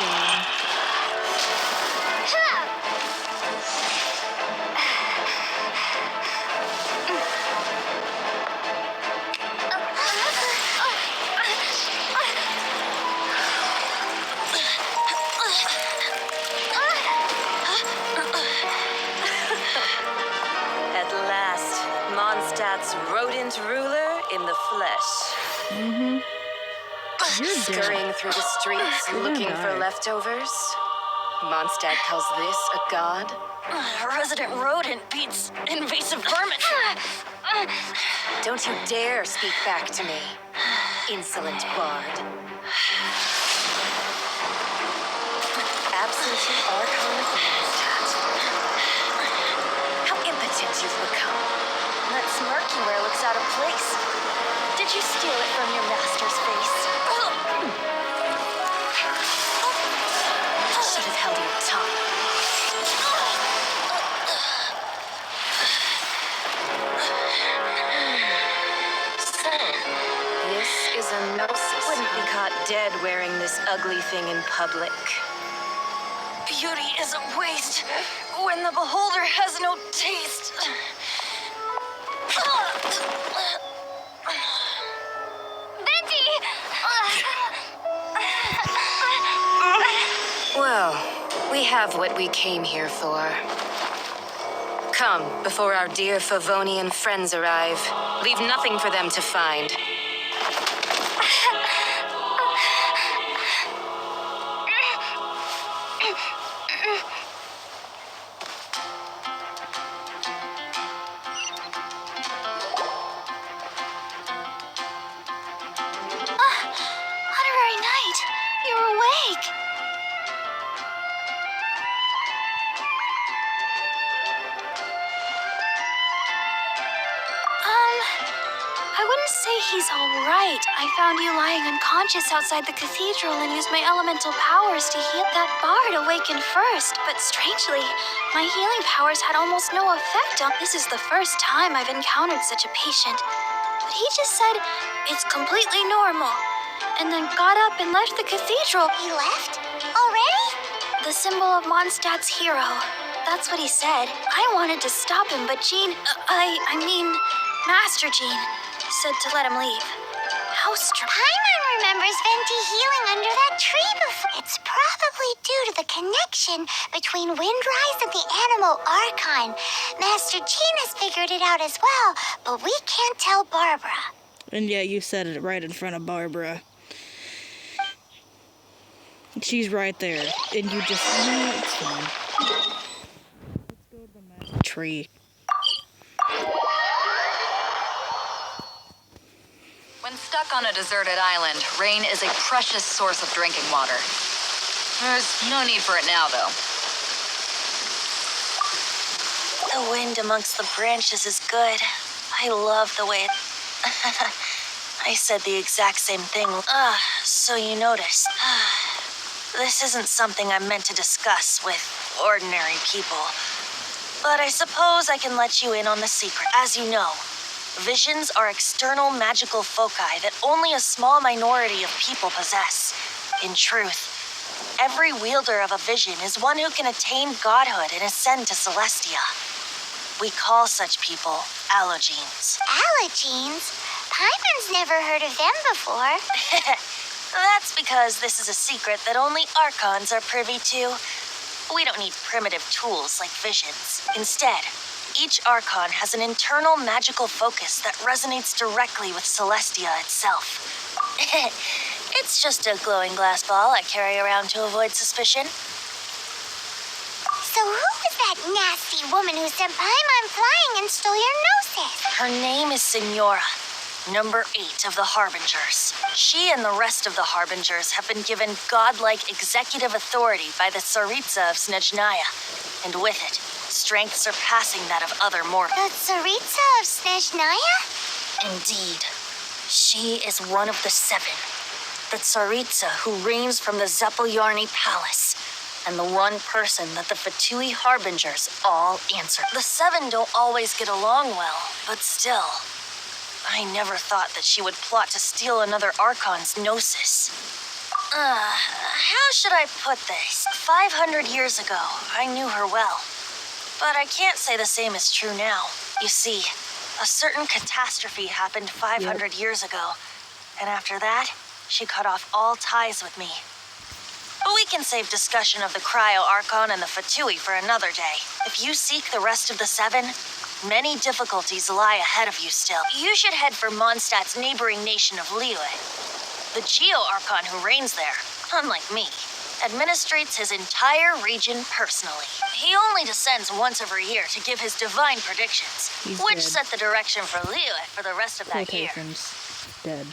At last, Mondstadt's rodent ruler in the flesh. You're dead. Scurrying through the streets You're looking gonna for die. leftovers. Mondstadt calls this a god? Resident rodent beats invasive vermin. Don't you dare speak back to me, insolent bard. absentee Archon of Mondstadt. How impotent you've become. That smirk you wear looks out of place. Did you steal it from your master's face? Should have held your tongue. So, this is a gnosis. Wouldn't be caught dead wearing this ugly thing in public. Beauty is a waste when the beholder has no taste. Venti! Well, we have what we came here for. Come, before our dear Favonian friends arrive. Leave nothing for them to find. Honorary Knight, you're awake. I wouldn't say he's all right. I found you lying unconscious outside the cathedral and used my elemental powers to heal that bard awaken first. But strangely, my healing powers had almost no effect on. This is the first time I've encountered such a patient. But he just said it's completely normal, and then got up and left the cathedral. He left? Already? The symbol of Mondstadt's hero. That's what he said. I wanted to stop him, but I mean, Master Jean said to let him leave. How strange. Paimon remembers Venti healing under that tree before. It's probably due to the connection between Windrise and the Animal Archon. Master Jean has figured it out as well, but we can't tell Barbara. And yeah, you said it right in front of Barbara. She's right there. And you just... it's fine. Let's go to the magic tree. When stuck on a deserted island, rain is a precious source of drinking water. There's no need for it now, though. The wind amongst the branches is good. I love the way it... I said the exact same thing. So you noticed. This isn't something I'm meant to discuss with ordinary people. But I suppose I can let you in on the secret. As you know, visions are external magical foci that only a small minority of people possess. In truth, every wielder of a vision is one who can attain godhood and ascend to Celestia. We call such people allogenes. Allogenes? Paimon's never heard of them before. That's because this is a secret that only Archons are privy to. We don't need primitive tools like visions. Instead, each Archon has an internal magical focus that resonates directly with Celestia itself. It's just a glowing glass ball I carry around to avoid suspicion. So who was that nasty woman who sent Paimon flying and stole your gnosis? Her name is Signora, number 8 of the Harbingers. She and the rest of the Harbingers have been given godlike executive authority by the Tsaritsa of Snezhnaya, and with it, strength surpassing that of other mortals. The Tsaritsa of Snezhnaya? Indeed. She is one of the 7. The Tsaritsa who reigns from the Zeppeljorny Palace, and the one person that the Fatui Harbingers all answer. The 7 don't always get along well, but still, I never thought that she would plot to steal another Archon's gnosis. How should I put this? 500 years ago, I knew her well. But I can't say the same is true now. You see, a certain catastrophe happened 500 years ago, and after that, she cut off all ties with me. But we can save discussion of the Cryo Archon and the Fatui for another day. If you seek the rest of the 7, many difficulties lie ahead of you still. You should head for Mondstadt's neighboring nation of Liyue. The Geo Archon who reigns there, unlike me, administrates his entire region personally. He only descends once every year to give his divine predictions, which set the direction for Liyue for the rest of that year. Quotations. Dead.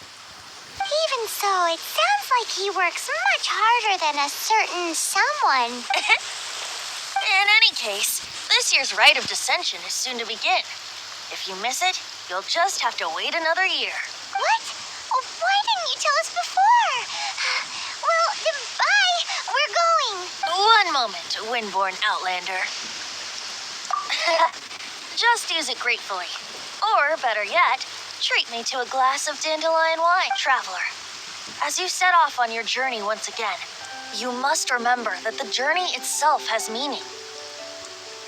Even so, it sounds Sounds like he works much harder than a certain someone. In any case, this year's Rite of Dissension is soon to begin. If you miss it, you'll just have to wait another year. What? Oh, why didn't you tell us before? Well, goodbye. We're going. One moment, Windborn Outlander. Just use it gratefully. Or, better yet, treat me to a glass of dandelion wine, traveler. As you set off on your journey once again, you must remember that the journey itself has meaning.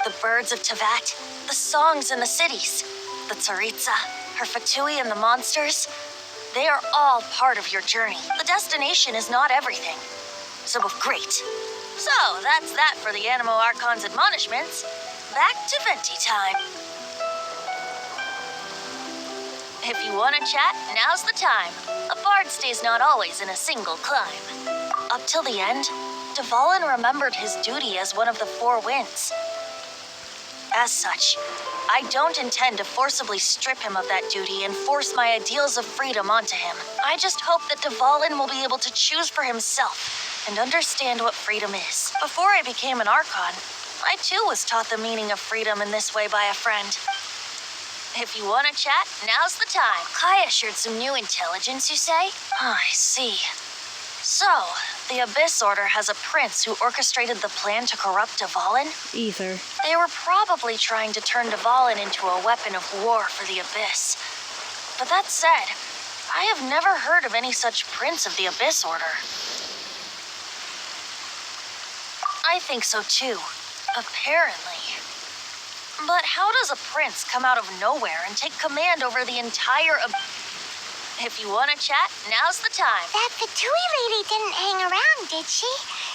The birds of Tevat, the songs in the cities, the Tsaritsa, her Fatui and the monsters, they are all part of your journey. The destination is not everything. So great. So that's that for the Animo Archon's admonishments. Back to Venti time. If you want to chat, now's the time. A bard stays not always in a single climb. Up till the end, Dvalin remembered his duty as one of the four winds. As such, I don't intend to forcibly strip him of that duty and force my ideals of freedom onto him. I just hope that Dvalin will be able to choose for himself and understand what freedom is. Before I became an Archon, I too was taught the meaning of freedom in this way by a friend. If you want to chat, now's the time. Kaya shared some new intelligence, you say? Oh, I see. So, the Abyss Order has a prince who orchestrated the plan to corrupt Dvalin? Ether. They were probably trying to turn Dvalin into a weapon of war for the Abyss. But that said, I have never heard of any such prince of the Abyss Order. I think so too. Apparently. But how does a prince come out of nowhere and take command over the entire If you want to chat, now's the time. That Fatui lady didn't hang around, did she?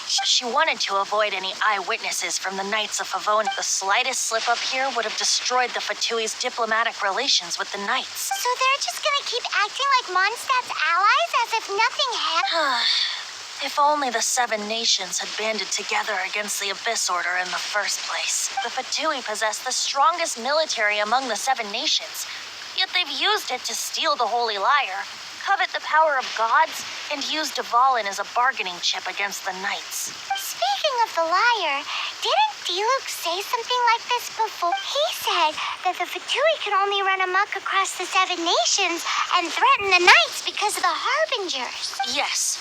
She wanted to avoid any eyewitnesses from the Knights of Favone. The slightest slip up here would have destroyed the Fatui's diplomatic relations with the Knights. So they're just gonna keep acting like Mondstadt's allies as if nothing happened? If only the 7 nations had banded together against the Abyss Order in the first place. The Fatui possess the strongest military among the 7 nations, yet they've used it to steal the Holy Lyre, covet the power of gods, and use Dvalin as a bargaining chip against the Knights. Speaking of the Lyre, didn't Diluc say something like this before? He said that the Fatui could only run amok across the 7 nations and threaten the Knights because of the Harbingers. Yes.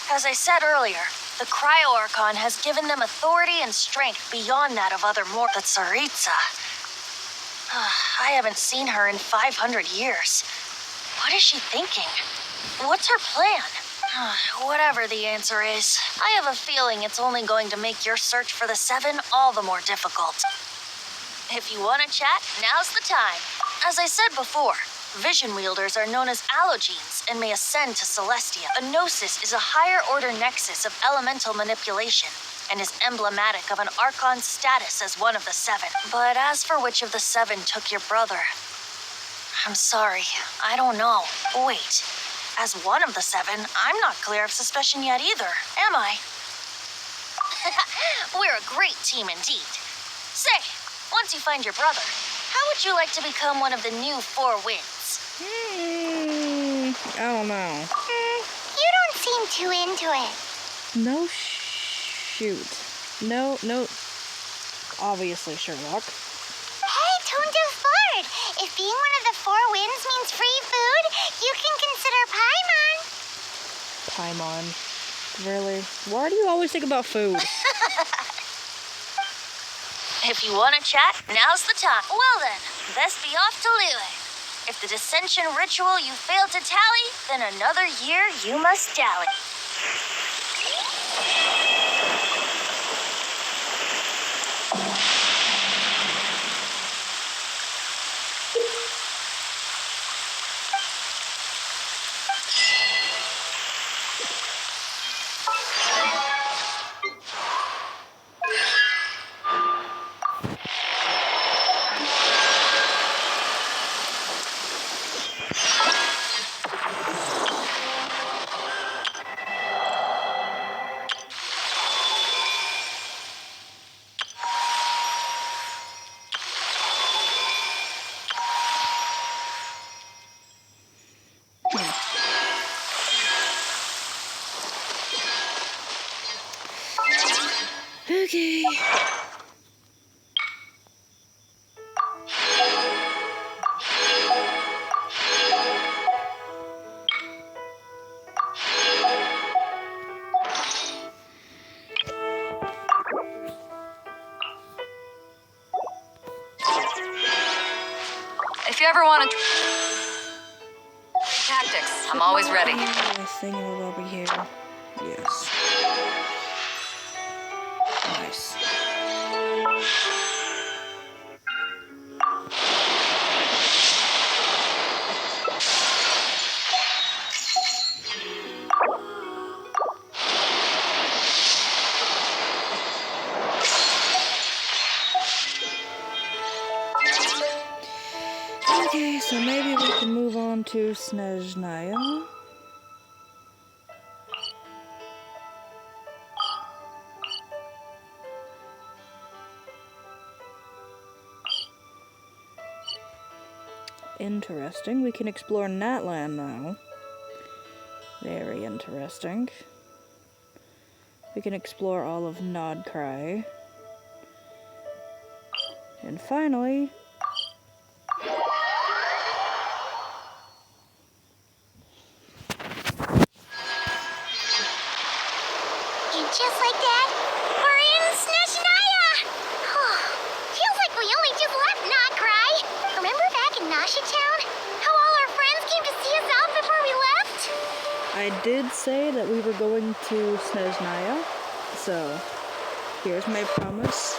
As I said earlier, the Cryo-Archon has given them authority and strength beyond that of other the Tsaritsa. I haven't seen her in 500 years. What is she thinking? What's her plan? Whatever the answer is, I have a feeling it's only going to make your search for the 7 all the more difficult. If you want to chat, now's the time. As I said before, Vision Wielders are known as allogenes and may ascend to Celestia. A Gnosis is a higher-order nexus of elemental manipulation and is emblematic of an Archon's status as one of the 7. But as for which of the 7 took your brother, I'm sorry, I don't know. Wait, as one of the 7, I'm not clear of suspicion yet either, am I? We're a great team indeed. Say, once you find your brother, how would you like to become one of the new 4 winds? I don't know. You don't seem too into it. No shoot. No. Obviously, Sherlock. Hey, Tone Deaf Bard! If being one of the 4 winds means free food, you can consider Paimon. Paimon. Really? Why do you always think about food? If you want to chat, now's the time. Well then, best be off to Liyue. If the dissension ritual you failed to tally, then another year you must dally. Okay. If you ever want to tactics, I'm always ready. Thing over here. Yes. Nice. Okay, so maybe we can move on to Snezhnaya. Interesting. We can explore Natlan now. Very interesting. We can explore all of Nodcry. And finally... And just like that, we're in Snezhnaya! Feels like we only just left Nodcry. Remember back in Nasha Town? How all our friends came to see us off before we left? I did say that we were going to Snezhnaya, so here's my promise.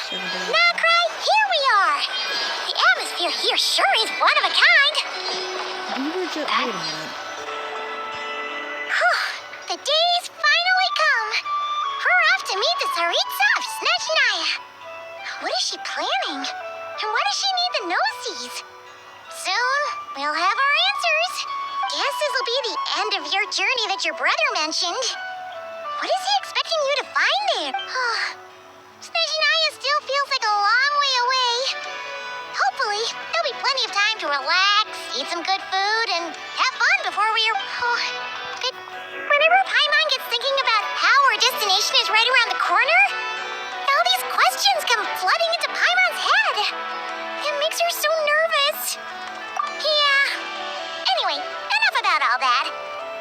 Nodcry, here we are! The atmosphere here sure is one of a kind. We were just... Wait a minute. The day's finally come. We're off to meet the Tsaritsa of Snezhnaya. What is she planning? And why does she need the gnosies? Soon, we'll have our answers. Guess this'll be the end of your journey that your brother mentioned. What is he expecting you to find there? Snezhnaya still feels like a long way away. Hopefully, there'll be plenty of time to relax, eat some good food, and have fun before we are... Whenever Paimon gets thinking about how our destination is right around the corner, all these questions come flooding into Paimon's head. It makes her so nervous. Yeah. Anyway, enough about all that.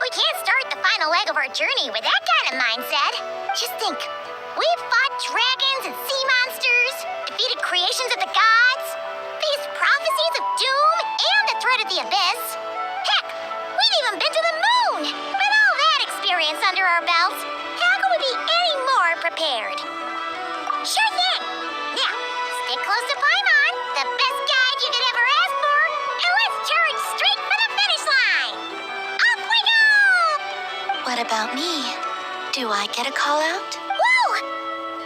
We can't start the final leg of our journey with that kind of mindset. Just think. We've fought dragons and sea monsters, defeated creations of the gods, faced prophecies of doom and the threat of the abyss. Heck, we've even been to the moon! With all that experience under our belts, how could we be any more prepared? Sure thing! Now, stick close to Paimon, the best guide you could ever ask for, and let's charge straight for the finish line! Off we go! What about me? Do I get a call out? Whoa!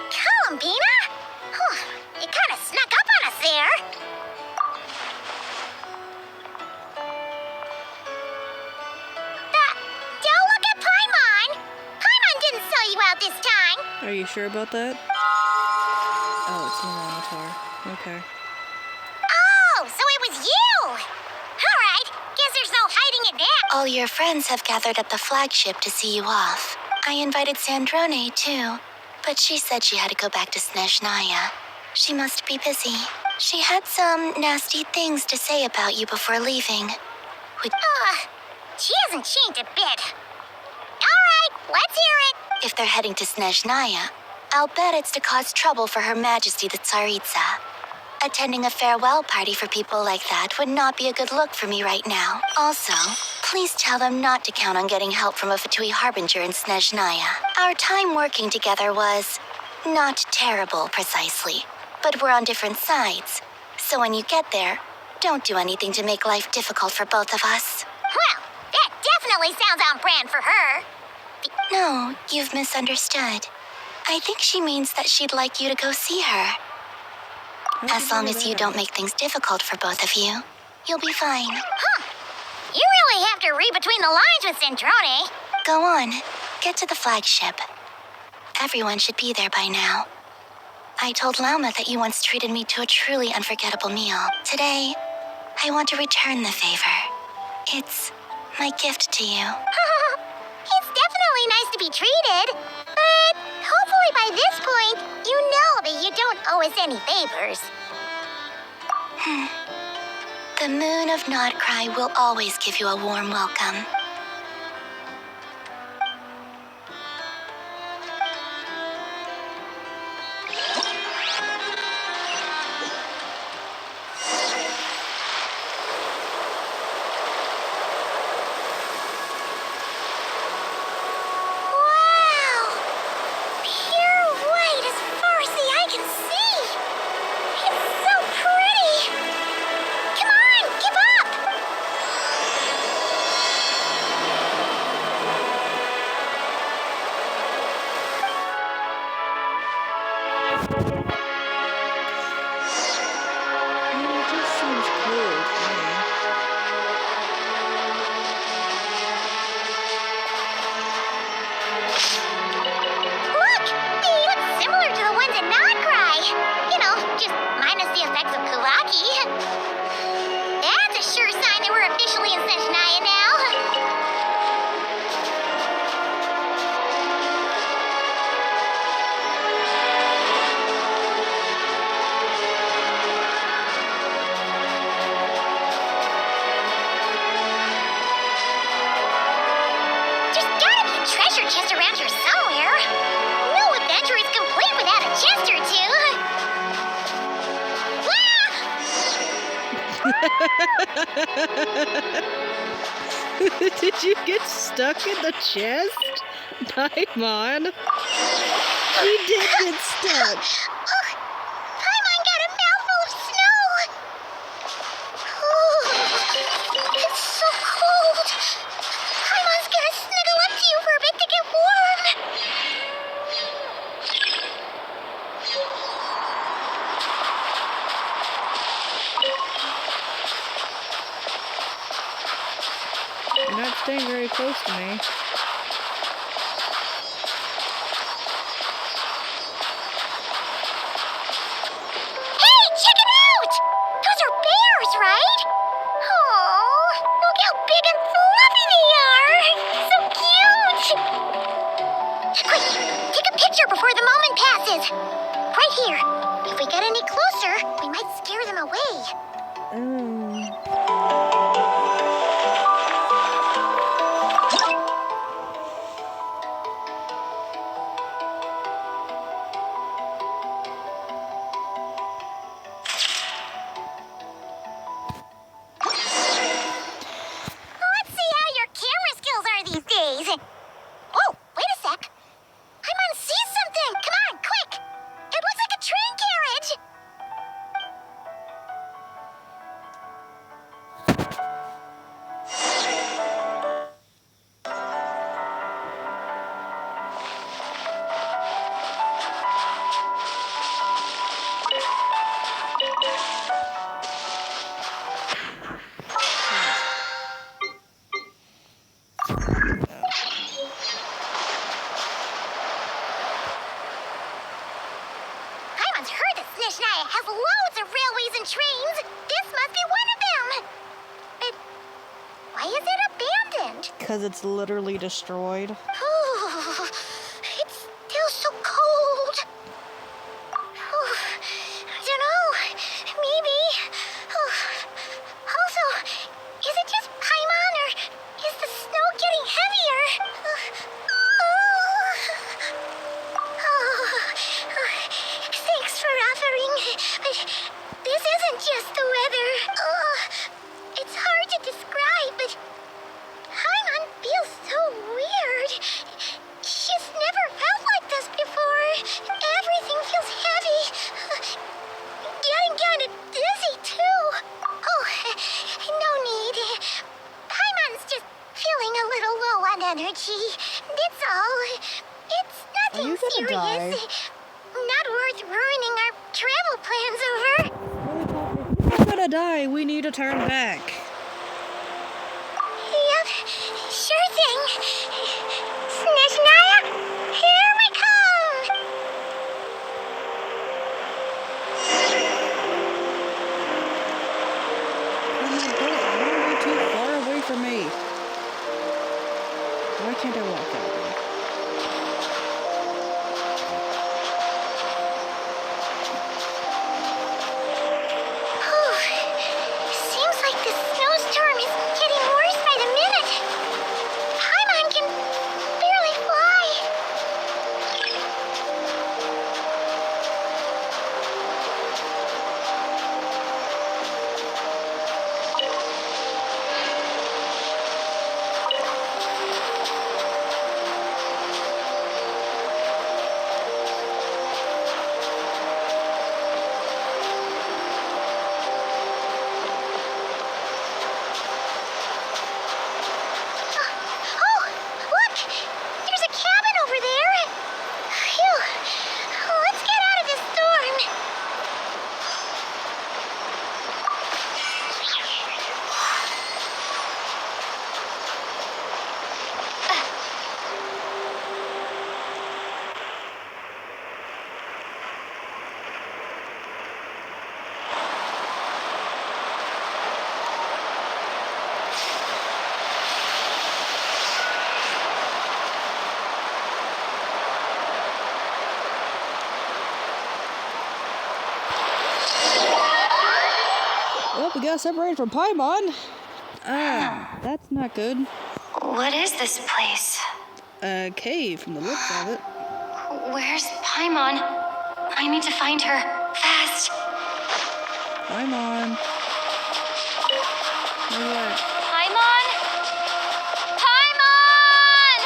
Columbina? You kind of snuck up on us there. Don't look at Paimon! Paimon didn't sell you out this time. Are you sure about that? Oh, it's Minotaur. Okay. Oh, so it was you! Alright, guess there's no hiding it now. All your friends have gathered at the flagship to see you off. I invited Sandrone, too, but she said she had to go back to Snezhnaya. She must be busy. She had some nasty things to say about you before leaving. She hasn't changed a bit. Alright, let's hear it. If they're heading to Snezhnaya, I'll bet it's to cause trouble for Her Majesty the Tsaritsa. Attending a farewell party for people like that would not be a good look for me right now. Also, please tell them not to count on getting help from a Fatui Harbinger in Snezhnaya. Our time working together was not terrible, precisely, but we're on different sides. So when you get there, don't do anything to make life difficult for both of us. Well, that definitely sounds on brand for her. No, you've misunderstood. I think she means that she'd like you to go see her. As long as you don't make things difficult for both of you, you'll be fine. You really have to read between the lines with Sandrone. Go on, get to the flagship. Everyone should be there by now. I told Lauma that you once treated me to a truly unforgettable meal. Today, I want to return the favor. It's my gift to you. It's definitely nice to be treated, but hopefully by this point, you know that you don't owe us any favors. The moon of Nodcry will always give you a warm welcome. Wow! Pure white as far as the eye can see. It's so pretty. Come on, keep up! It just seems cool to me. Look! They look similar to the ones in Nodcry. You know, just minus the effects of Kulaki. That's a sure sign that we're officially in snezhnaya now. There's gotta be a treasure chest around here somewhere. No adventure is complete without a chest or two. Ah! Did you get stuck in the chest? Paimon? You did get stuck. Paimon got a mouthful of snow. Ooh, it's so cold. Paimon's gonna snuggle up to you for a bit to get warm. You're not staying very close to me. Hey, check it out! Those are bears, right? Oh, look how big and fluffy they are! So cute! Quick, take a picture before the moment passes. Right here. If we get any closer, we might scare them away. Let's see how your camera skills are these days. Oh, wait a sec. Paimon sees something. Come on, quick. It looks like a train carriage. Paimon's heard that snezhnaya has loads of railways and trains. This must be one of them. But why is it abandoned? Because it's literally destroyed. Ooh, it's still so cold. Ooh, I don't know. Maybe. Ooh. Also, is it just Paimon or is the snow getting heavier? Thanks for offering, but this isn't just the weather. It's hard to describe, but Paimon feels so weird. She's never felt like this before. Everything feels heavy. Getting kind of dizzy, too. Oh, no need. Paimon's just feeling a little low on energy. That's all. It's Are you nothing gonna serious. Not worth ruining our travel plans over. If we're gonna die, we need to turn back. Yep, sure thing. Snezhnaya, here we come! Paimon, don't wander too far away from me. can't I walk out there? Seems like the snowstorm is getting worse by the minute. Paimon can barely fly. Oh, look! There's a cabin over there. Phew. Let's get out of this storm. Well, we got separated from Paimon. That's not good. What is this place? A cave from the looks of it. Where's Paimon? I need to find her. Fast! Paimon. Where you at? Paimon? Paimon!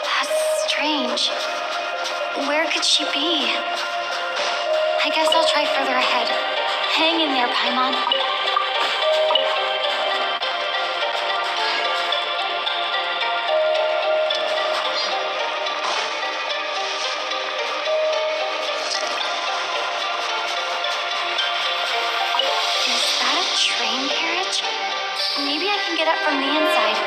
That's strange. Where could she be? I guess I'll try further ahead. Hang in there, Paimon. Is that a train carriage? Maybe I can get up from the inside.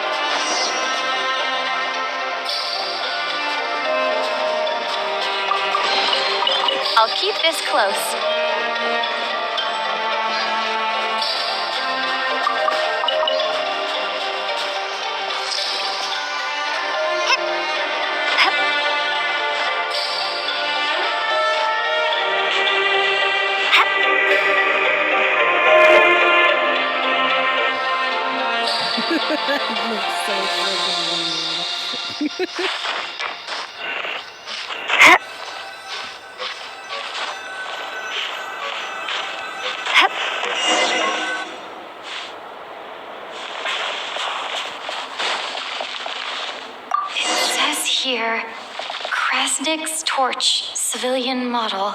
I'll keep this close. That looks so freaking weird. It says here, Krasnik's torch, civilian model.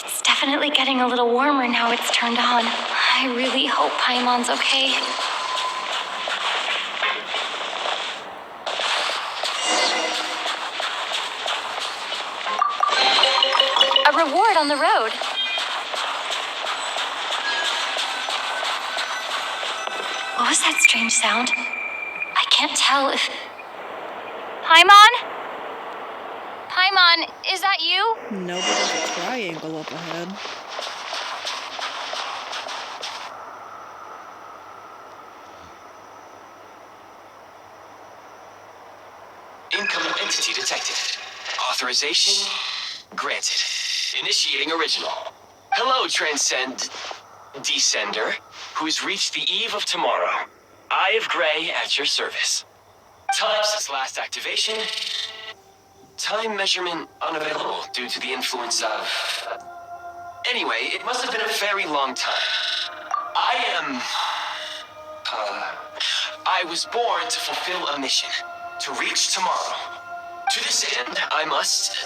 It's definitely getting a little warmer now it's turned on. I really hope Paimon's okay. A reward on the road. What was that strange sound? I can't tell if... Paimon? Paimon, is that you? No, but there's a triangle up ahead. Incoming entity detected. Authorization granted. Initiating original. Hello, Descender, who's reached the eve of tomorrow. Eye of Gray at your service. Time since last activation. Time measurement unavailable due to the influence of... Anyway, it must have been a very long time. I was born to fulfill a mission. To reach tomorrow. To this end, I must...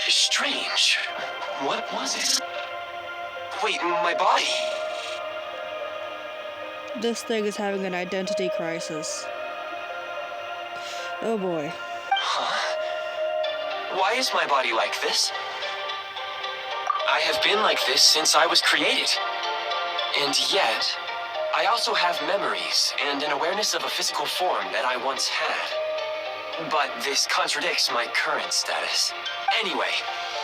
Strange. What was it? Wait, my body? This thing is having an identity crisis. Oh boy. Huh? Why is my body like this? I have been like this since I was created. And yet, I also have memories and an awareness of a physical form that I once had. But this contradicts my current status. Anyway,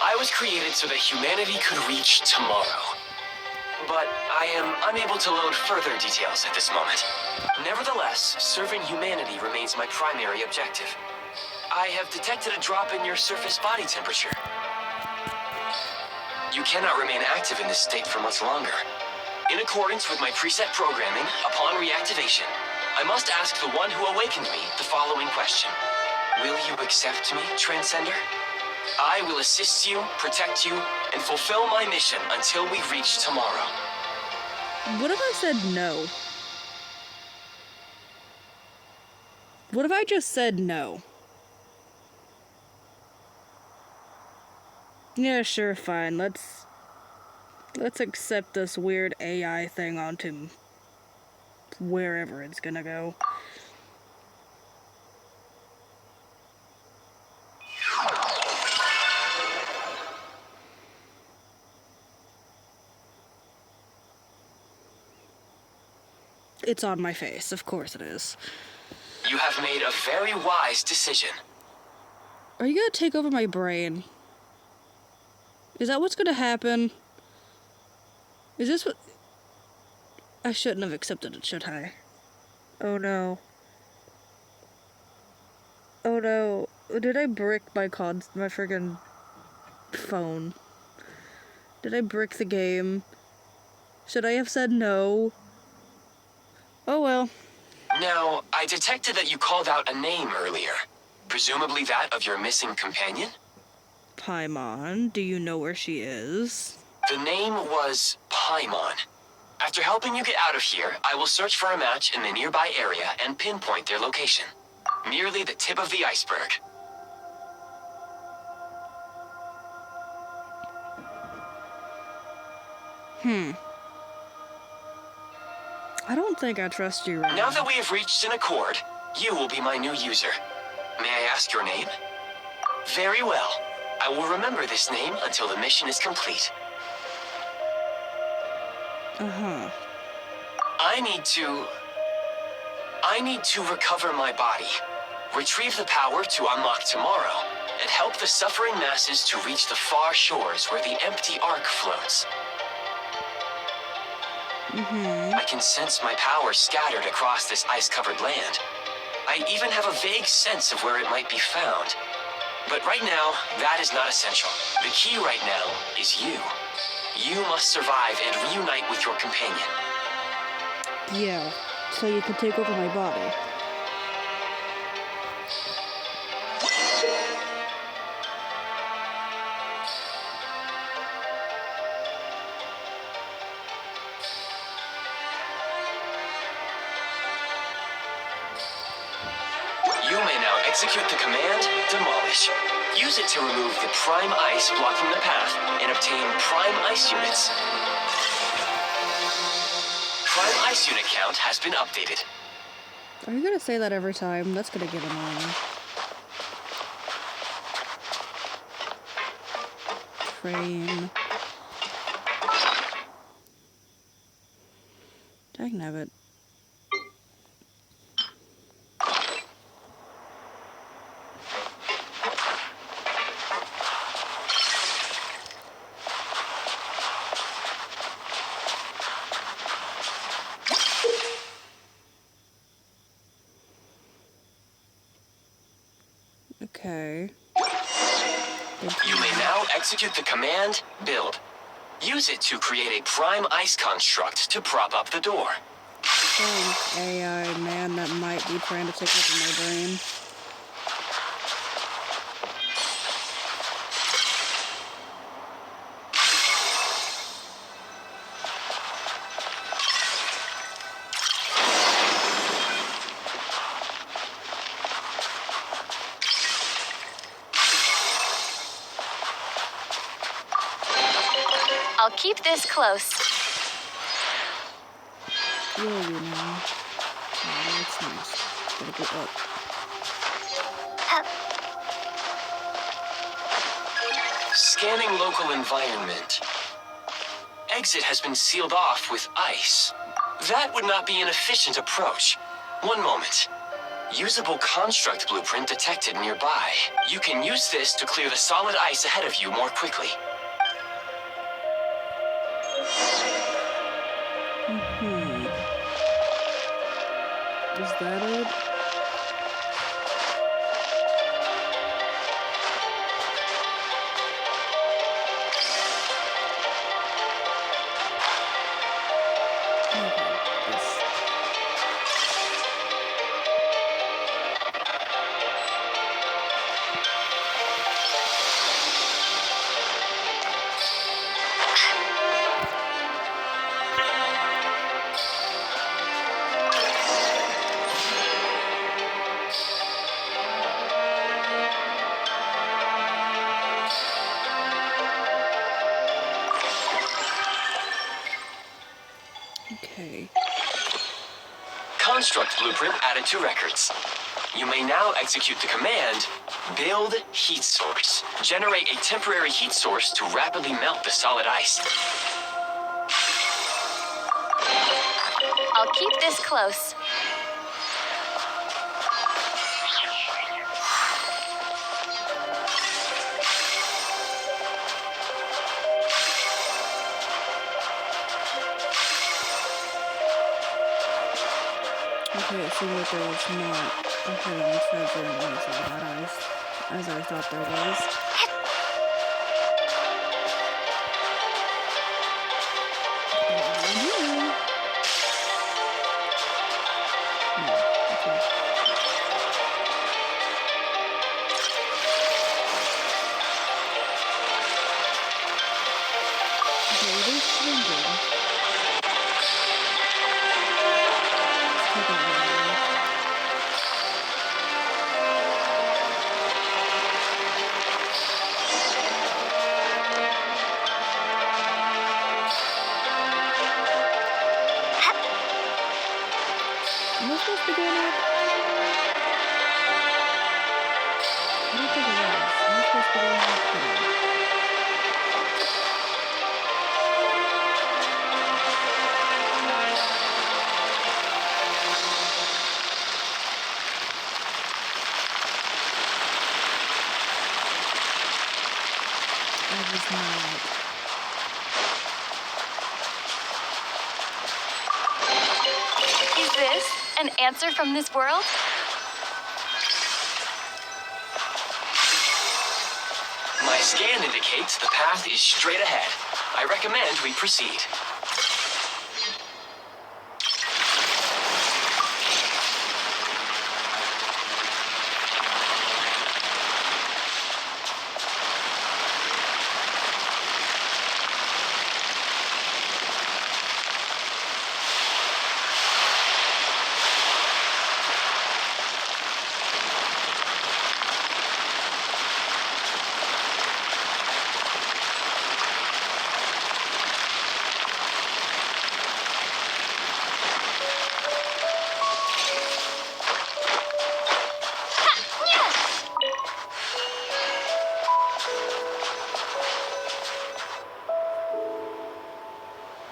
I was created so that humanity could reach tomorrow. But I am unable to load further details at this moment. Nevertheless, serving humanity remains my primary objective. I have detected a drop in your surface body temperature. You cannot remain active in this state for much longer. In accordance with my preset programming, upon reactivation, I must ask the one who awakened me the following question. Will you accept me, Transcender? I will assist you, protect you, and fulfill my mission until we reach tomorrow. What if I said no? What if I just said no? Yeah, sure, fine. Let's accept this weird AI thing onto wherever it's gonna go. It's on my face, of course it is. You have made a very wise decision. Are you gonna take over my brain? Is that what's gonna happen? Is this what... I shouldn't have accepted it, should I? Oh no. Oh no. Did I brick my friggin' phone? Did I brick the game? Should I have said no? Oh well. Now, I detected that you called out a name earlier. Presumably that of your missing companion? Paimon, do you know where she is? The name was Paimon. After helping you get out of here, I will search for a match in the nearby area and pinpoint their location. Merely the tip of the iceberg. I don't think I trust you right now. Now that we have reached an accord, you will be my new user. May I ask your name? Very well. I will remember this name until the mission is complete. Uh-huh. I need to recover my body, retrieve the power to unlock tomorrow, and help the suffering masses to reach the far shores where the empty ark floats. I can sense my power scattered across this ice-covered land. I even have a vague sense of where it might be found. But right now, that is not essential. The key right now is you. You must survive and reunite with your companion. Yeah, so you can take over my body. You may now execute the command, Demolish. Use it to remove the prime ice blocking the path and obtain prime ice units. Prime ice unit count has been updated. Are you gonna say that every time? That's gonna get annoying. Train. Dagnabbit. Okay. You may now execute the command, Build. Use it to create a prime ice construct to prop up the door. Thanks, AI man that might be trying to take over my brain. I'll keep this close. Yeah, you know. Oh, that's nice. Gotta go up. Scanning local environment. Exit has been sealed off with ice. That would not be an efficient approach. One moment. Usable construct blueprint detected nearby. You can use this to clear the solid ice ahead of you more quickly. Is that it? Okay. Construct blueprint added to records. You may now execute the command, build heat source. Generate a temporary heat source to rapidly melt the solid ice. I'll keep this close. Okay, it seemed like there was not a hidden treasure underneath all that ice, as I thought there was. Am I supposed to be going up? I don't think it was. Am I supposed to be going up? I was not. Is this an answer from this world? My scan indicates the path is straight ahead. I recommend we proceed.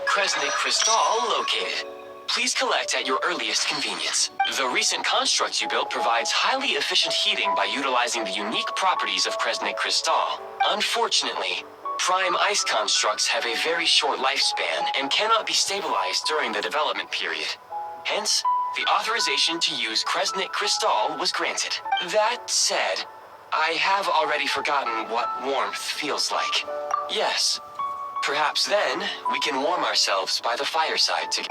Kresnik Crystal located. Please collect at your earliest convenience. The recent construct you built provides highly efficient heating by utilizing the unique properties of Kresnik Crystal. Unfortunately, prime ice constructs have a very short lifespan and cannot be stabilized during the development period. Hence, the authorization to use Kresnik Crystal was granted. That said, I have already forgotten what warmth feels like. Yes. Perhaps then, we can warm ourselves by the fireside together.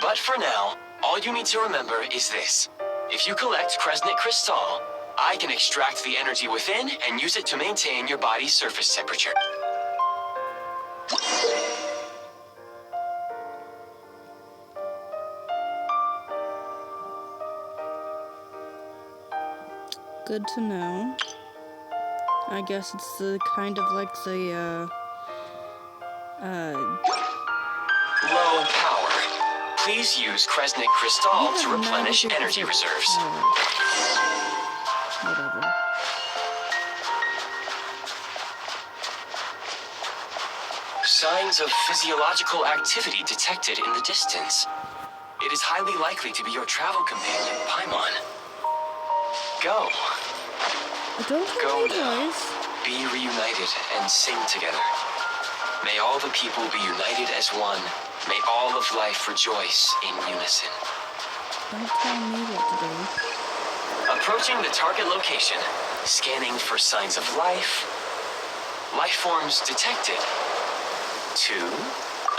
But for now, all you need to remember is this. If you collect Kresnik Crystal, I can extract the energy within and use it to maintain your body's surface temperature. Good to know. I guess it's the kind of like the, Low power. Please use Kresnik Crystal to replenish energy reserves. Whatever. Signs of physiological activity detected in the distance. it is highly likely to be your travel companion, Paimon. Go. Don't tell me now. twice. Be reunited and sing together. May all the people be united as one. May all of life rejoice in unison. Don't tell me what to do. Approaching the target location. Scanning for signs of life. Life forms detected. 2.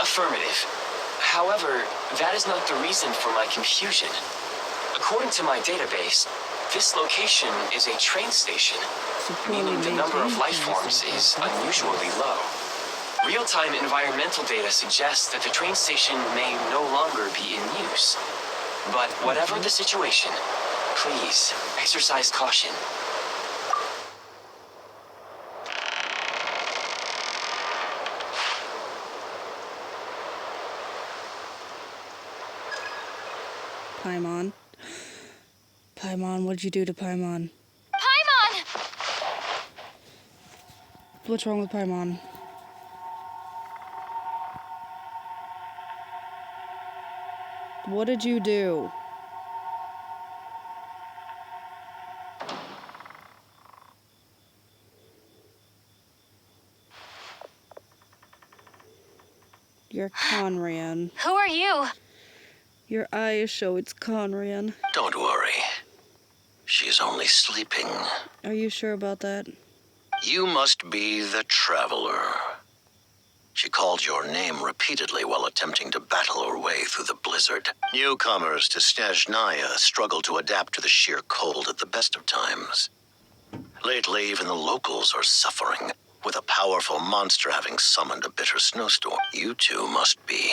Affirmative. However, that is not the reason for my confusion. According to my database, this location is a train station, meaning the number of life forms is unusually low. Real-time environmental data suggests that the train station may no longer be in use. But whatever the situation, please exercise caution. Paimon. Paimon, what'd you do to Paimon? Paimon! What's wrong with Paimon? What did you do? You're Conrian. Who are you? Your eyes show it's Conrian. Don't worry. She's only sleeping. Are you sure about that? You must be the Traveler. She called your name repeatedly while attempting to battle her way through the blizzard. Newcomers to Snezhnaya struggle to adapt to the sheer cold at the best of times. Lately, even the locals are suffering, with a powerful monster having summoned a bitter snowstorm. You two must be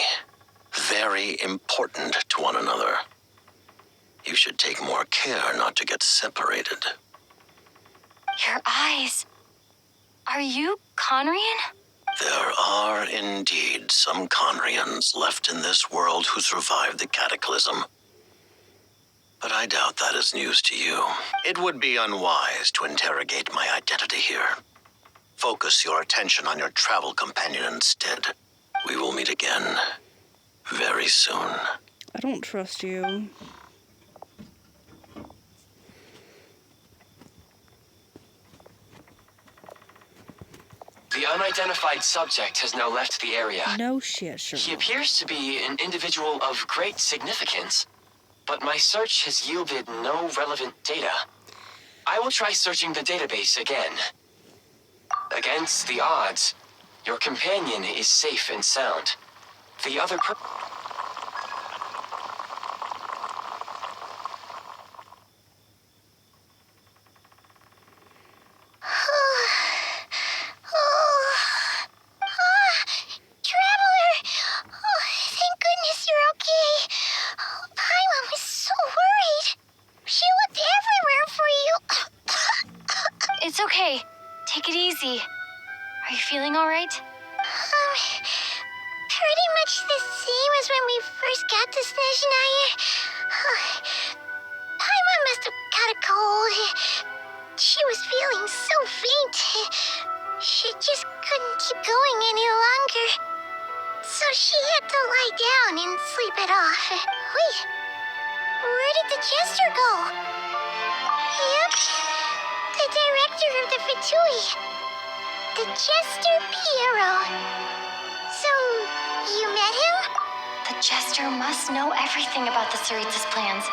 very important to one another. You should take more care not to get separated. Your eyes. Are you Conrian? There are indeed some Conrians left in this world who survived the cataclysm. But I doubt that is news to you. It would be unwise to interrogate my identity here. Focus your attention on your travel companion instead. We will meet again very soon. I don't trust you. The unidentified subject has now left the area. No shit, sure. He appears to be an individual of great significance, but my search has yielded no relevant data. I will try searching the database again. Against the odds, your companion is safe and sound. The other Traveler! Oh, thank goodness you're okay. Oh, Paimon was so worried. She looked everywhere for you. It's okay. Take it easy. Are you feeling all right? Pretty much the same as when we first got to Snezhnaya. Paimon must have got a cold. She was feeling so faint. She just couldn't keep going any longer. So she had to lie down and sleep it off. Wait, where did the jester go? Yep, the director of the Fatui. The Jester Piero. So, you met him? The Jester must know everything about the Tsaritsa's plans.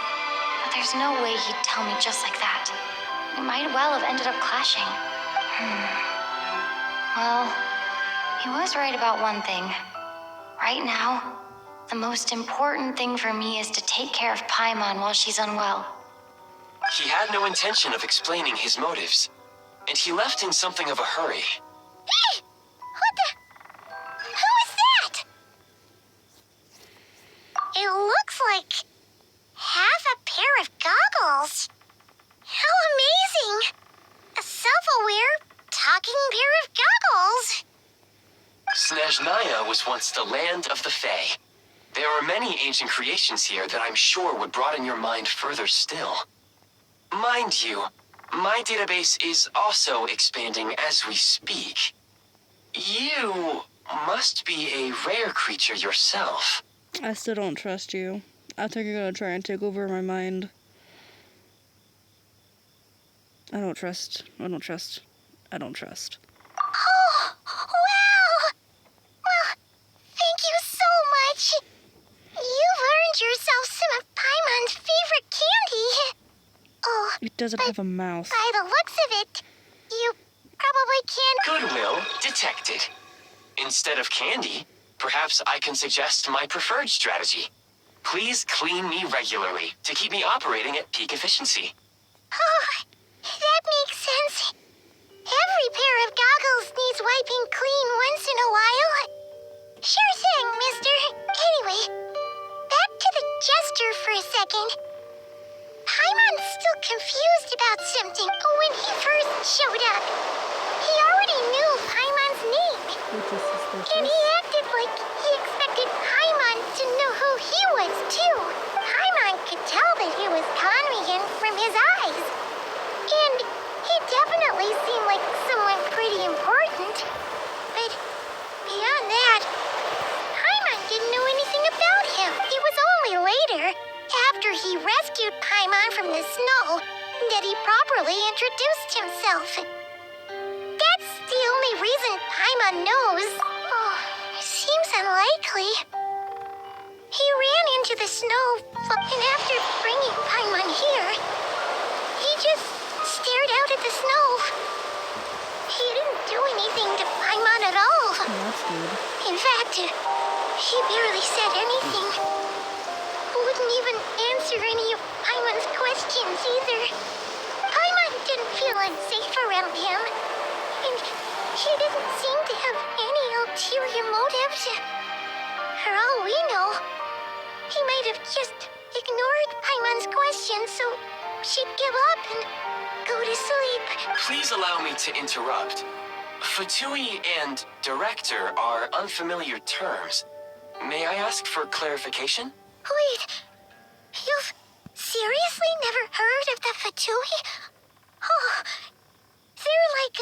But there's no way he'd tell me just like that. We might well have ended up clashing. Well, he was right about one thing. Right now, the most important thing for me is to take care of Paimon while she's unwell. He had no intention of explaining his motives, and he left in something of a hurry. Hey! What the? Who is that? It looks like half a pair of goggles. How amazing! A self-aware, talking pair of goggles. Snezhnaya was once the land of the Fae. There are many ancient creations here that I'm sure would broaden your mind further still. Mind you, my database is also expanding as we speak. You must be a rare creature yourself. I still don't trust you. I think you're gonna try and take over my mind. I don't trust. Oh, wow! Well, thank you so much. You've earned yourself some of Paimon's favorite candy. Oh, It doesn't have a mouth. by the looks of it, you probably can't... Goodwill detected. Instead of candy, perhaps I can suggest my preferred strategy. Please clean me regularly to keep me operating at peak efficiency. Oh, that makes sense. Every pair of goggles needs wiping clean once in a while. Sure thing, mister. Anyway, back to the jester for a second. Paimon's still confused about something when he first showed up. He already knew Paimon's name. And he acted like he expected Paimon to know who he was, too. Paimon could tell that he was conning him from his eyes. And he definitely seemed like someone pretty important. But beyond that, Paimon didn't know anything about him. It was only later, after he rescued Paimon from the snow, that he properly introduced himself. That's the only reason Paimon knows. Oh, seems unlikely. He ran into the snow, and after bringing Paimon here, he just stared out at the snow. He didn't do anything to Paimon at all. That's good. In fact, he barely said anything. Wouldn't even answer any of Paimon's questions either. Paimon didn't feel unsafe around him, and he didn't seem to have any ulterior motives. For all we know, he might have just ignored Paimon's questions so she'd give up and go to sleep. Please allow me to interrupt. Fatui and director are unfamiliar terms. May I ask for clarification? Wait, you've seriously never heard of the Fatui? Oh, they're like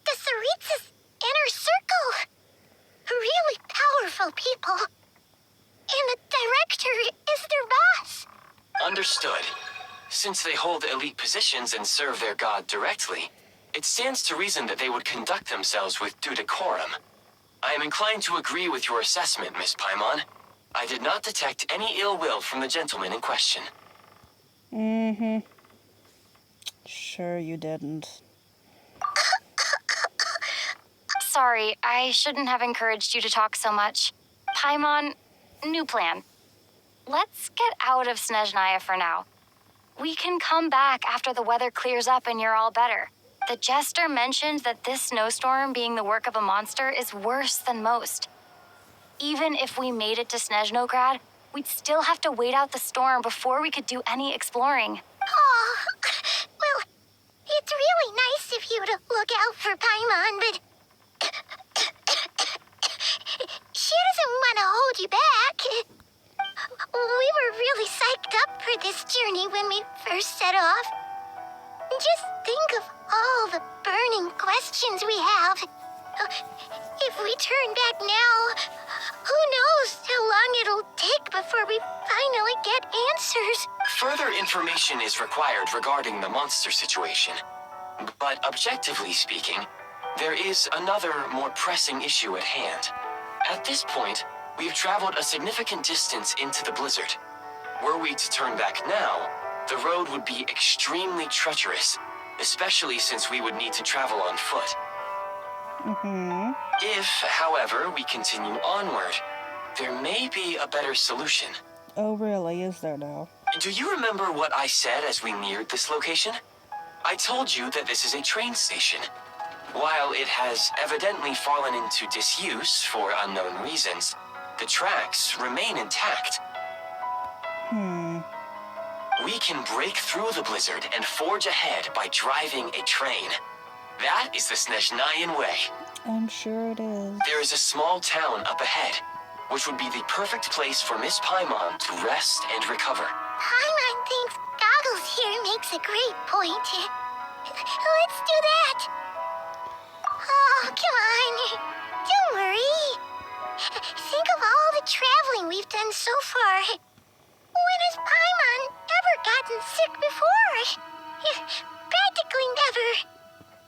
the Tsaritsa's inner circle. Really powerful people. And the director is their boss. Understood. Since they hold elite positions and serve their god directly, it stands to reason that they would conduct themselves with due decorum. I am inclined to agree with your assessment, Miss Paimon. I did not detect any ill will from the gentleman in question. Mm-hmm. Sure you didn't. Sorry, I shouldn't have encouraged you to talk so much. Paimon, new plan. Let's get out of Snezhnaya for now. We can come back after the weather clears up and you're all better. The jester mentioned that this snowstorm being the work of a monster is worse than most. Even if we made it to Snezhnograd, we'd still have to wait out the storm before we could do any exploring. Oh, well, it's really nice of you to look out for Paimon, but she doesn't want to hold you back. We were really psyched up for this journey when we first set off. Just think of all the burning questions we have. If we turn back now, who knows how long it'll take before we finally get answers. Further information is required regarding the monster situation. But objectively speaking, there is another, more pressing issue at hand. At this point, we have traveled a significant distance into the blizzard. Were we to turn back now, the road would be extremely treacherous, especially since we would need to travel on foot. Mm-hmm. If, however, we continue onward, there may be a better solution. Oh, really? Is there now? Do you remember what I said as we neared this location? I told you that this is a train station. While it has evidently fallen into disuse for unknown reasons, the tracks remain intact. We can break through the blizzard and forge ahead by driving a train. That is the Snezhnayan way. I'm sure it is. There is a small town up ahead, which would be the perfect place for Miss Paimon to rest and recover. Paimon thinks Goggles here makes a great point. Let's do that. Oh, come on. Don't worry. Think of all the traveling we've done so far. gotten sick before. Practically never.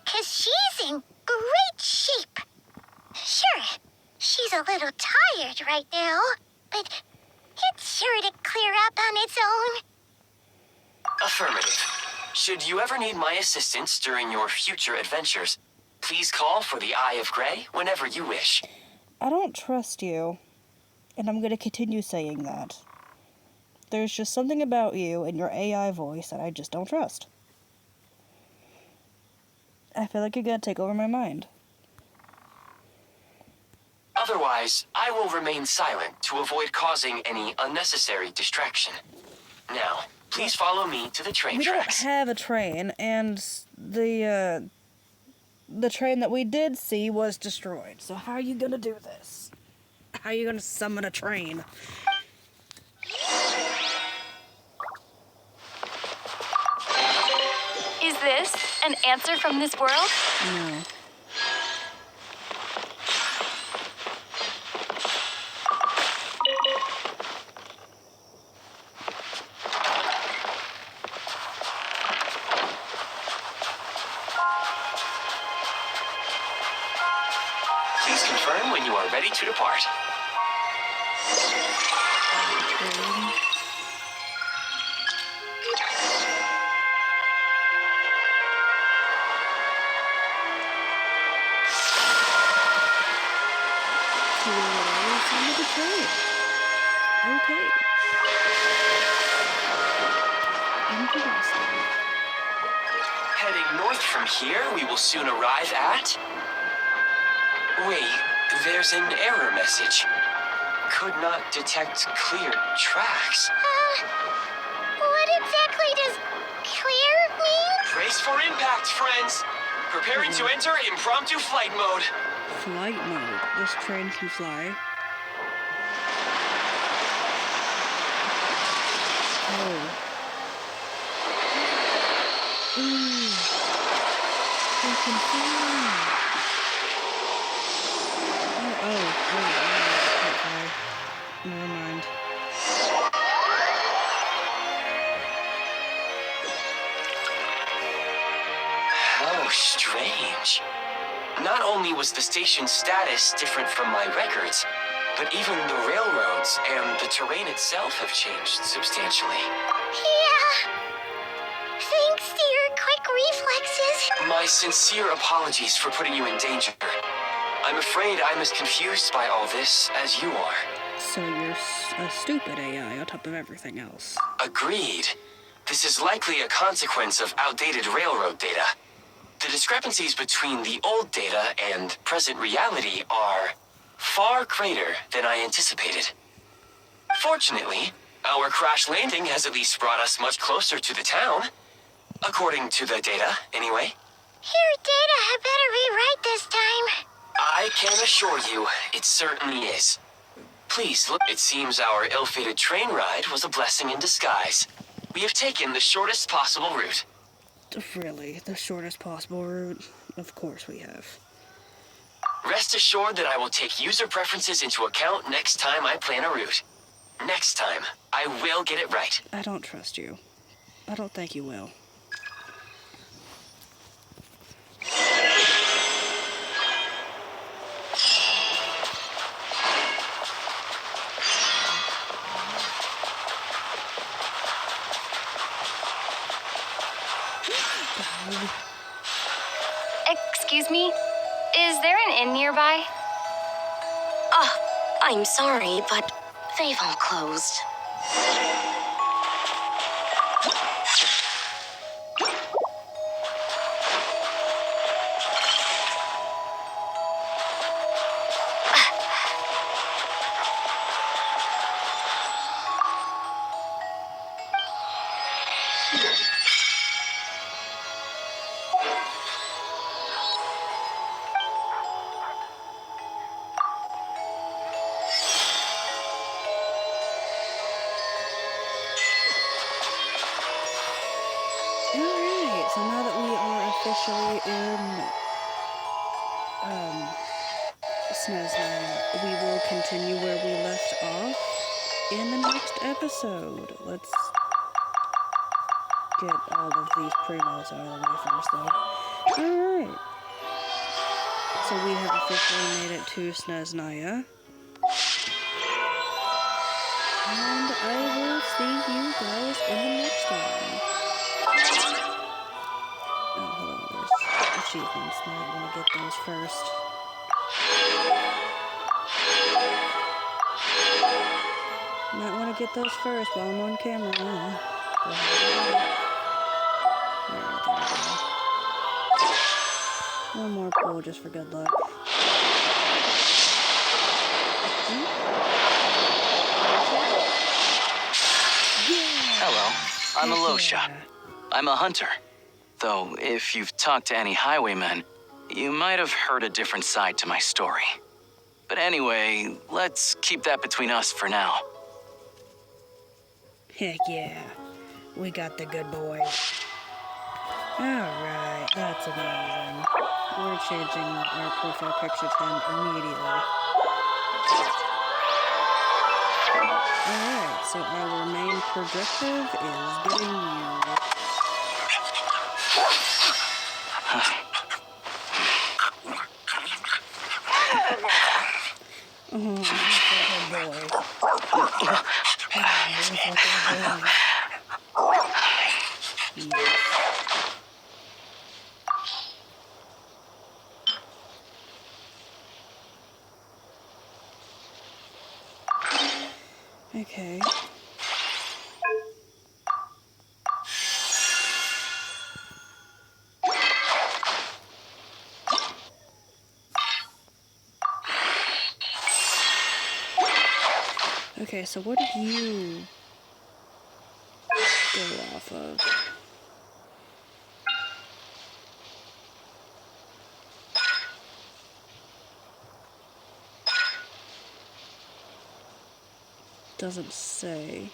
'Cause she's in great shape. Sure, she's a little tired right now, but it's sure to clear up on its own. Affirmative. Should you ever need my assistance during your future adventures, please call for the Eye of Grey whenever you wish. I don't trust you, and I'm going to continue saying that. There's just something about you and your AI voice that I just don't trust. I feel like you're going to take over my mind. Otherwise, I will remain silent to avoid causing any unnecessary distraction. Now, please follow me to the train tracks. We don't have a train, and the train that we did see was destroyed. So how are you gonna do this? How are you gonna summon a train? Is this an answer from this world? No. Please confirm when you are ready to depart. Okay. Interesting. Heading north from here, we will soon arrive at... Wait, there's an error message. Could not detect clear tracks. What exactly does clear mean? Brace for impact, friends. Preparing to enter impromptu flight mode. Flight mode. This train can fly. Oh. Ooh. They can fly. Oh. Never mind. How strange. Not only was the station's status different from my records, but even the railroads and the terrain itself have changed substantially. Yeah. Thanks to your quick reflexes. My sincere apologies for putting you in danger. I'm afraid I'm as confused by all this as you are. So you're a stupid AI on top of everything else. Agreed. This is likely a consequence of outdated railroad data. The discrepancies between the old data and present reality are far greater than I anticipated. Fortunately, our crash landing has at least brought us much closer to the town. According to the data, anyway. Your data had better be right this time. I can assure you, it certainly is. Please look. It seems our ill-fated train ride was a blessing in disguise. We have taken the shortest possible route. Really? The shortest possible route? Of course we have. Rest assured that I will take user preferences into account next time I plan a route. Next time, I will get it right. I don't trust you. I don't think you will. Excuse me? Is there an inn nearby? Oh, I'm sorry, but they've all closed. Alright, so now that we are officially in snezhnaya, we will continue where we left off in the next episode. get all of these promos out of the way first, though. Alright. So we have officially made it to snezhnaya. And I will see you guys in the next one. Oh, hold on, there's achievements. Might want to get those first. Might want to get those first while I'm on camera. Alright, there we go. One more pull just for good luck. Hello, I'm Alosha. I'm a hunter. Though, if you've talked to any highwaymen, you might have heard a different side to my story. But anyway, let's keep that between us for now. Heck yeah, we got the good boy. Alright, that's amazing. We're changing our profile picture to him immediately. Alright, so our main objective is getting you. Oh, you're such a boy. Yes. Okay. Okay, so what did you go off of? Doesn't say.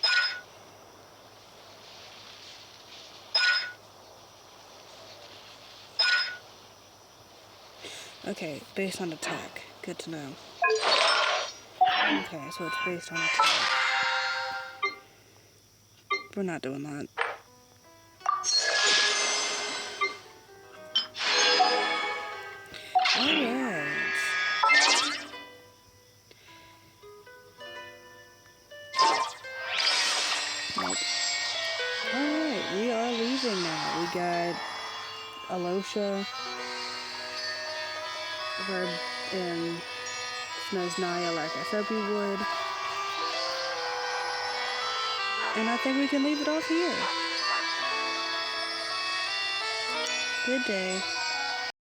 Okay, based on attack. Good to know. Okay, so it's based on attack. We're not doing that. Alright. Nope. Alright, we are leaving now. We got Alosha. We're in snezhnaya like I said we would. And I think we can leave it off here. Good day.